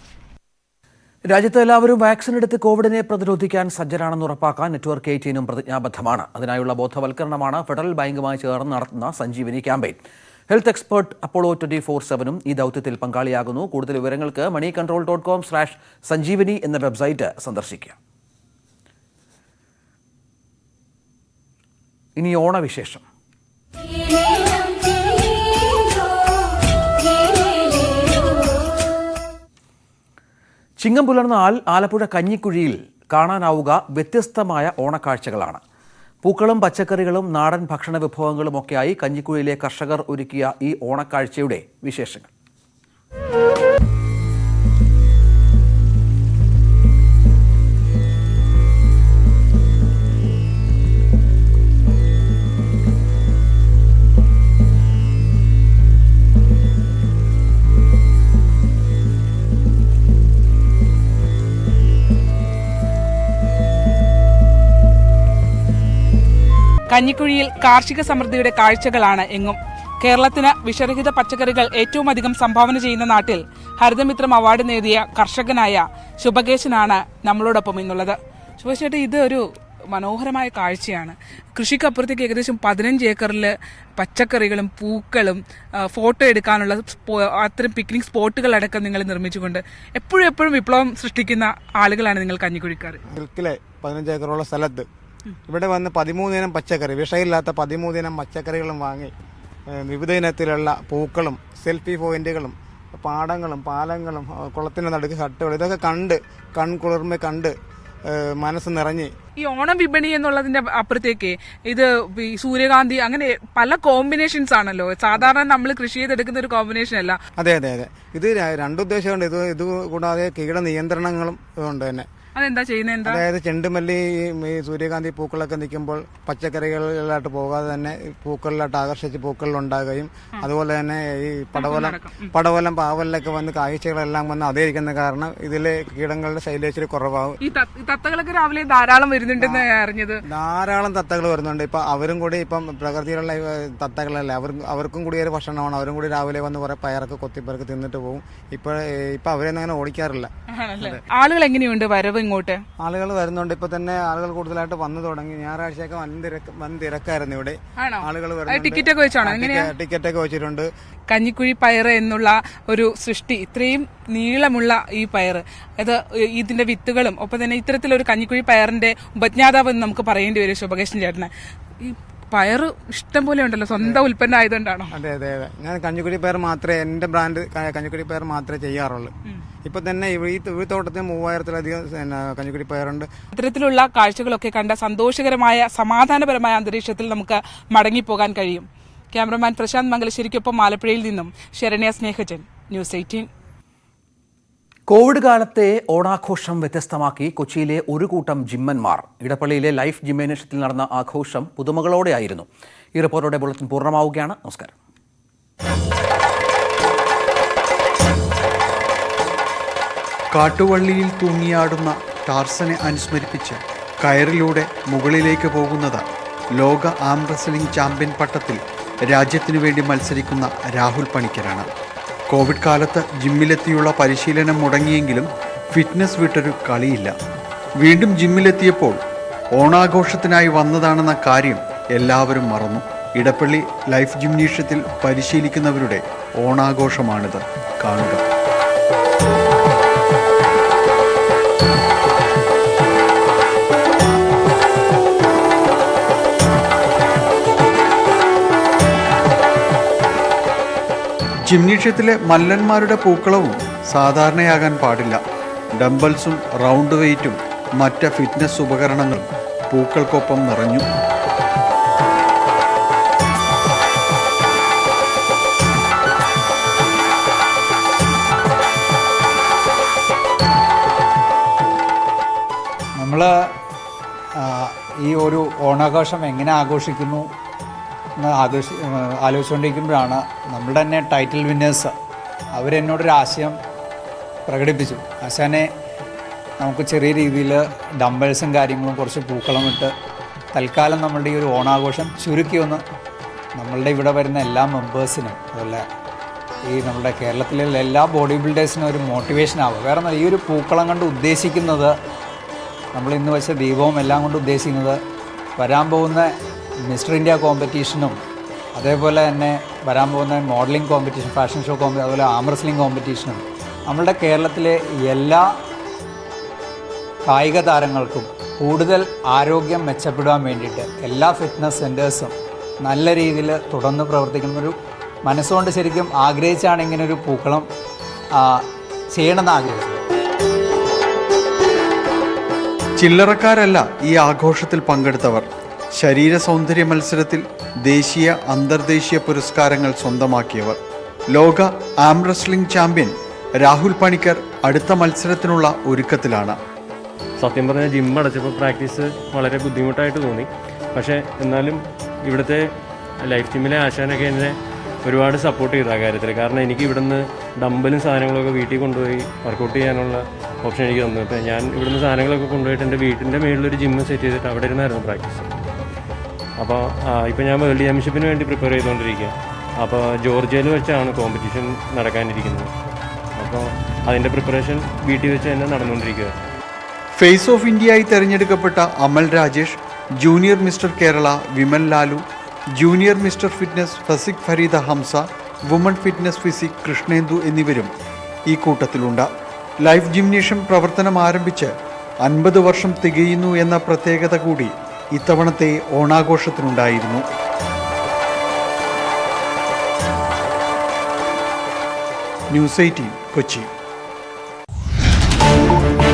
രാജ്യത്ത് എല്ലാവരും വാക്സിൻ എടുത്ത് കോവിഡിനെ പ്രതിരോധിക്കാൻ സജ്ജരാണെന്ന് ഉറപ്പാക്കാൻ നെറ്റ്വർക്ക് 18 പ്രതിജ്ഞാബദ്ധമാണ്. അതിനായുള്ള ബോധവൽക്കരണമാണ് ഫെഡറൽ ബാങ്കുമായി ചേർന്ന് നടത്തുന്ന Sanjeevani campaign. Health expert Apollo 24/7 ഈ ദൗത്യത്തിൽ പങ്കാളിയാകുന്നു. കൂടുതൽ വിവരങ്ങൾക്ക് moneycontrol.com/sanjeevani എന്ന വെബ്സൈറ്റ് സന്ദർശിക്കുക. ഇനി ഓണവിശേഷം. ചിങ്ങം പുലർന്നാൽ ആലപ്പുഴ കഞ്ഞിക്കുഴിയിൽ കാണാനാവുക വ്യത്യസ്തമായ ഓണക്കാഴ്ചകളാണ്. പൂക്കളും പച്ചക്കറികളും നാടൻ ഭക്ഷണ വിഭവങ്ങളുമൊക്കെയായി കഞ്ഞിക്കുഴിയിലെ കർഷകർ ഒരുക്കിയ ഈ ഓണക്കാഴ്ചയുടെ വിശേഷങ്ങൾ. കഞ്ഞിക്കുഴിയിൽ കാർഷിക സമൃദ്ധിയുടെ കാഴ്ചകളാണ് എങ്ങും. കേരളത്തിന് വിഷരഹിത പച്ചക്കറികൾ ഏറ്റവും അധികം സംഭാവന ചെയ്യുന്ന നാട്ടിൽ ഹരിതമിത്രം അവാർഡ് നേടിയ കർഷകനായ ശുഭകേശനാണ് നമ്മളോടൊപ്പം ഇന്നുള്ളത്. ശുഭകേശ് ചേട്ടാ, ഇത് ഒരു മനോഹരമായ കാഴ്ചയാണ്. കൃഷിക്കപ്പുറത്തേക്ക് ഏകദേശം 15 ഏക്കറിൽ പച്ചക്കറികളും പൂക്കളും ഫോട്ടോ എടുക്കാനുള്ള അത്തരം പിക്നിക് സ്പോട്ടുകളടക്കം നിങ്ങൾ നിർമ്മിച്ചുകൊണ്ട് എപ്പോഴും വിപ്ലവം സൃഷ്ടിക്കുന്ന ആളുകളാണ് നിങ്ങൾ കഞ്ഞിക്കുഴിക്കാർ. 15 ഏക്കറുള്ള സ്ഥലത്ത് ഇവിടെ വന്ന് 13 ഇനം പച്ചക്കറി, വിഷയില്ലാത്ത 13 ഇനം പച്ചക്കറികളും വാങ്ങി വിവിധ ഇനത്തിലുള്ള പൂക്കളും സെൽഫി പോയിന്റുകളും പാടങ്ങളും പാലങ്ങളും കുളത്തിന് നടുക്ക് ഹട്ടുകളും ഇതൊക്കെ കണ്ട് കൺകുളിർമ കണ്ട് മനസ്സ് നിറഞ്ഞ് ഈ ഓണം വിപണി എന്നുള്ളതിന്റെ അപ്പുറത്തേക്ക് ഇത് സൂര്യകാന്തി അങ്ങനെ പല കോമ്പിനേഷൻസ് ആണല്ലോ. സാധാരണ നമ്മൾ കൃഷി ചെയ്തെടുക്കുന്ന ഒരു കോമ്പിനേഷൻ അല്ല. അതെ, ഇത് രണ്ടുദ്ദേശമുണ്ട്. ഇത് കൂടാതെ കീട നിയന്ത്രണങ്ങളും ഉണ്ട് തന്നെ. അതെന്താ ചെയ്യുന്നത്? അതായത് ചെണ്ടുമല്ലി ഈ സൂര്യകാന്തി പൂക്കളൊക്കെ നിൽക്കുമ്പോൾ പച്ചക്കറികളിലായിട്ട് പോകാതെ തന്നെ പൂക്കളിലായിട്ട് ആകർഷിച്ച് പൂക്കളിലുണ്ടാകുകയും അതുപോലെ തന്നെ ഈ പടവലം പാവലിലൊക്കെ വന്ന് കാഴ്ചകളെല്ലാം വന്ന് അതേ ഇരിക്കുന്ന കാരണം ഇതിലെ കീടങ്ങളുടെ ശൈലേശ്വരി കുറവാകും. ഈ തത്തകളൊക്കെ രാവിലെ ധാരാളം വരുന്നുണ്ടെന്ന് അറിഞ്ഞത്. ധാരാളം തത്തകൾ വരുന്നുണ്ട്. ഇപ്പൊ അവരും കൂടി ഇപ്പം പ്രകൃതിയിലുള്ള തത്തകളല്ലേ, അവർക്കും കൂടി ഒരു ഭക്ഷണമാണ്. അവരും കൂടി രാവിലെ വന്ന് കുറെ പയറൊക്കെ കൊത്തിപ്പറക്ക് തിന്നിട്ട് പോകും. ഇപ്പൊ അവരൊന്നും അങ്ങനെ ഓടിക്കാറില്ല. ആളുകൾ എങ്ങനെയുണ്ട് വരവ്? ഇങ്ങോട്ട് ആളുകൾ വരുന്നുണ്ട്. ഇപ്പൊ തന്നെ ആളുകൾ കൂടുതലായിട്ട് വന്നു തുടങ്ങി. ഞായറാഴ്ചയൊക്കെ വൻ തിരക്കായിരുന്നു ഇവിടെ. ആളുകൾ ടിക്കറ്റ് ഒക്കെ വെച്ചാണോ? ടിക്കറ്റ് ഒക്കെ വെച്ചിട്ടുണ്ട്. കഞ്ഞിക്കുഴി പയറ് എന്നുള്ള ഒരു സൃഷ്ടി, ഇത്രയും നീളമുള്ള ഈ പയറ്, അത് ഇതിന്റെ വിത്തുകളും ഒപ്പം തന്നെ ഇത്തരത്തിലൊരു കഞ്ഞിക്കുഴി പയറിന്റെ ഉപജ്ഞാതാവ് എന്ന് നമുക്ക് പറയേണ്ടി വരും ശുഭകേശൻ ചേട്ടന്. ഈ പയറ് ഇഷ്ടം പോലെ ഉണ്ടല്ലോ, സ്വന്തം ഉൽപ്പന്നം ആയതുകൊണ്ടാണോ? അതെ. ഞാൻ കഞ്ഞിക്കുഴി പയർ മാത്രമേ, എന്റെ ബ്രാൻഡ് കഞ്ഞിക്കുഴി പയർ മാത്രമേ ചെയ്യാറുള്ളൂ. ഇപ്പൊ തന്നെ ഈ തോട്ടത്തിൽ 3000-ലധികം കഞ്ഞിക്കുഴി പയറുണ്ട്. ഇത്തരത്തിലുള്ള കാഴ്ചകളൊക്കെ കണ്ട സന്തോഷകരമായ സമാധാനപരമായ അന്തരീക്ഷത്തിൽ നമുക്ക് മടങ്ങിപ്പോകാൻ കഴിയും. ക്യാമറമാൻ പ്രശാന്ത് മംഗലശ്ശേരിക്കൊപ്പം ആലപ്പുഴയിൽ നിന്നും ശരണ്യ സ്നേഹജൻ, ന്യൂസ് 18. കോവിഡ് കാലത്തെ ഓണാഘോഷം വ്യത്യസ്തമാക്കി കൊച്ചിയിലെ ഒരു കൂട്ടം ജിമ്മന്മാർ. ഇടപ്പള്ളിയിലെ ലൈഫ് ജിംനേഷ്യത്തിൽ നടന്ന ആഘോഷം പുതുമകളോടെയായിരുന്നു. ഈ റിപ്പോർട്ടോടെ ബുള്ളറ്റിൻ പൂർണ്ണമാവുകയാണ്. നമസ്കാരം. കാട്ടുവള്ളിയിൽ തൂങ്ങിയാടുന്ന ടാർസനെ അനുസ്മരിപ്പിച്ച് കയറിലൂടെ മുകളിലേക്ക് പോകുന്നത് ലോക ആം റെസ്ലിംഗ് ചാമ്പ്യൻ പട്ടത്തിൽ രാജ്യത്തിനു വേണ്ടി മത്സരിക്കുന്ന രാഹുൽ പണിക്കരാണ്. കോവിഡ് കാലത്ത് ജിമ്മിലെത്തിയുള്ള പരിശീലനം മുടങ്ങിയെങ്കിലും ഫിറ്റ്നസ് വിട്ടൊരു കളിയില്ല. വീണ്ടും ജിമ്മിലെത്തിയപ്പോൾ ഓണാഘോഷത്തിനായി വന്നതാണെന്ന കാര്യം എല്ലാവരും മറന്നു. ഇടപ്പള്ളി ലൈഫ് ജിംനേഷ്യത്തിൽ പരിശീലിക്കുന്നവരുടെ ഓണാഘോഷമാണിത്. കാണുക. ജിംനേഷ്യത്തിലെ മല്ലന്മാരുടെ പൂക്കളവും സാധാരണയാകാൻ പാടില്ല. ഡംബൽസും റൗണ്ട് വെയ്റ്റും മറ്റ് ഫിറ്റ്നസ് ഉപകരണങ്ങളും പൂക്കൾക്കൊപ്പം നിറഞ്ഞു. നമ്മൾ ഈ ഒരു ഓണാഘോഷം എങ്ങനെ ആഘോഷിക്കുന്നു എന്ന് ആലോചിച്ചുകൊണ്ടിരിക്കുമ്പോഴാണ് നമ്മളുടെ തന്നെ ടൈറ്റിൽ വിന്നേഴ്സ് അവരെന്നോടൊരു ആശയം പ്രകടിപ്പിച്ചു. ആശാനെ, നമുക്ക് ചെറിയ രീതിയിൽ ഡംബൽസും കാര്യങ്ങളും കുറച്ച് പൂക്കളം ഇട്ട് തൽക്കാലം നമ്മളുടെ ഈ ഒരു ഓണാഘോഷം ചുരുക്കി ഒന്ന് നമ്മളുടെ ഇവിടെ വരുന്ന എല്ലാ മെമ്പേഴ്സിനും അതുപോലെ ഈ നമ്മുടെ കേരളത്തിലെ എല്ലാ ബോഡി ബിൽഡേഴ്സിനും ഒരു മോട്ടിവേഷൻ ആവുക. വേറെ ഈ ഒരു പൂക്കളം കൊണ്ട് ഉദ്ദേശിക്കുന്നത്, നമ്മൾ ഇന്ന് വെച്ച ദീപവും എല്ലാം കൊണ്ട് ഉദ്ദേശിക്കുന്നത് വരാൻ പോകുന്ന മിസ്റ്റർ ഇന്ത്യ കോമ്പറ്റീഷനും അതേപോലെ തന്നെ വരാൻ പോകുന്ന modelling competition, fashion show competition, അതുപോലെ ആം റെസ്ലിംഗ് കോമ്പറ്റീഷനും നമ്മളുടെ കേരളത്തിലെ എല്ലാ കായിക താരങ്ങൾക്കും കൂടുതൽ ആരോഗ്യം മെച്ചപ്പെടുവാൻ വേണ്ടിയിട്ട് എല്ലാ ഫിറ്റ്നസ് സെൻറ്റേഴ്സും നല്ല രീതിയിൽ തുടർന്ന് പ്രവർത്തിക്കുന്നൊരു മനസ്സുകൊണ്ട് ശരിക്കും ആഗ്രഹിച്ചാണ് ഇങ്ങനൊരു പൂക്കളം ചെയ്യണമെന്ന് ആഗ്രഹിച്ചത്. ചില്ലറക്കാരല്ല ഈ ആഘോഷത്തിൽ പങ്കെടുത്തവർ. ശരീര സൗന്ദര്യ മത്സരത്തിൽ ദേശീയ അന്തർദേശീയ പുരസ്കാരങ്ങൾ സ്വന്തമാക്കിയവർ. ലോക ആം റെസ്ലിംഗ് ചാമ്പ്യൻ രാഹുൽ പണിക്കർ അടുത്ത മത്സരത്തിനുള്ള ഒരുക്കത്തിലാണ്. സത്യം പറഞ്ഞാൽ ജിം അടച്ചപ്പോൾ പ്രാക്ടീസ് വളരെ ബുദ്ധിമുട്ടായിട്ട് തോന്നി. പക്ഷേ എന്നാലും ഇവിടുത്തെ ലൈഫ് ജിമ്മിലെ ആശാനൊക്കെ എന്നെ ഒരുപാട് സപ്പോർട്ട് ചെയ്തു ആ കാര്യത്തിൽ. കാരണം എനിക്ക് ഇവിടുന്ന് ഡമ്പലും സാധനങ്ങളൊക്കെ വീട്ടിൽ കൊണ്ടുപോയി വർക്കൗട്ട് ചെയ്യാനുള്ള ഓപ്ഷൻ എനിക്ക് തന്നു. അപ്പോൾ ഞാൻ ഇവിടുന്ന് സാധനങ്ങളൊക്കെ കൊണ്ടുപോയിട്ട് എൻ്റെ വീട്ടിൻ്റെ മേളിലൊരു ജിമ്മ് സെറ്റ് ചെയ്തിട്ട് അവിടെ ഇരുന്നായിരുന്നു പ്രാക്ടീസ്. അപ്പോൾ ഇപ്പോൾ ഞാൻ വേൾഡ് ചാമ്പ്യൻഷിപ്പിന് വേണ്ടി പ്രിപ്പയർ ചെയ്തുകൊണ്ടിരിക്കുക. അപ്പോൾ ജോർജിയയിൽ വെച്ചാണ് കോമ്പറ്റീഷൻ നടക്കാനിരിക്കുന്നത്. അപ്പോൾ അതിൻ്റെ പ്രിപ്പറേഷൻ വീട്ടിൽ വെച്ച് തന്നെ നടന്നുകൊണ്ടിരിക്കുക. ഫേസ് ഓഫ് ഇന്ത്യയായി തെരഞ്ഞെടുക്കപ്പെട്ട Amal Rajesh, junior mister Kerala Vimal Lalu, junior mister fitness physique Fareeda Hamza, woman fitness physique Krishnendu എന്നിവരും ഈ കൂട്ടത്തിലുണ്ട്. ലൈഫ് ജിംനേഷ്യം പ്രവർത്തനം ആരംഭിച്ച് 50 വർഷം തികയുന്നു എന്ന പ്രത്യേകത കൂടി ഇത്തവണത്തെ ഓണാഘോഷത്തിനുണ്ടായിരുന്നു. ന്യൂസ് 18 കൊച്ചി.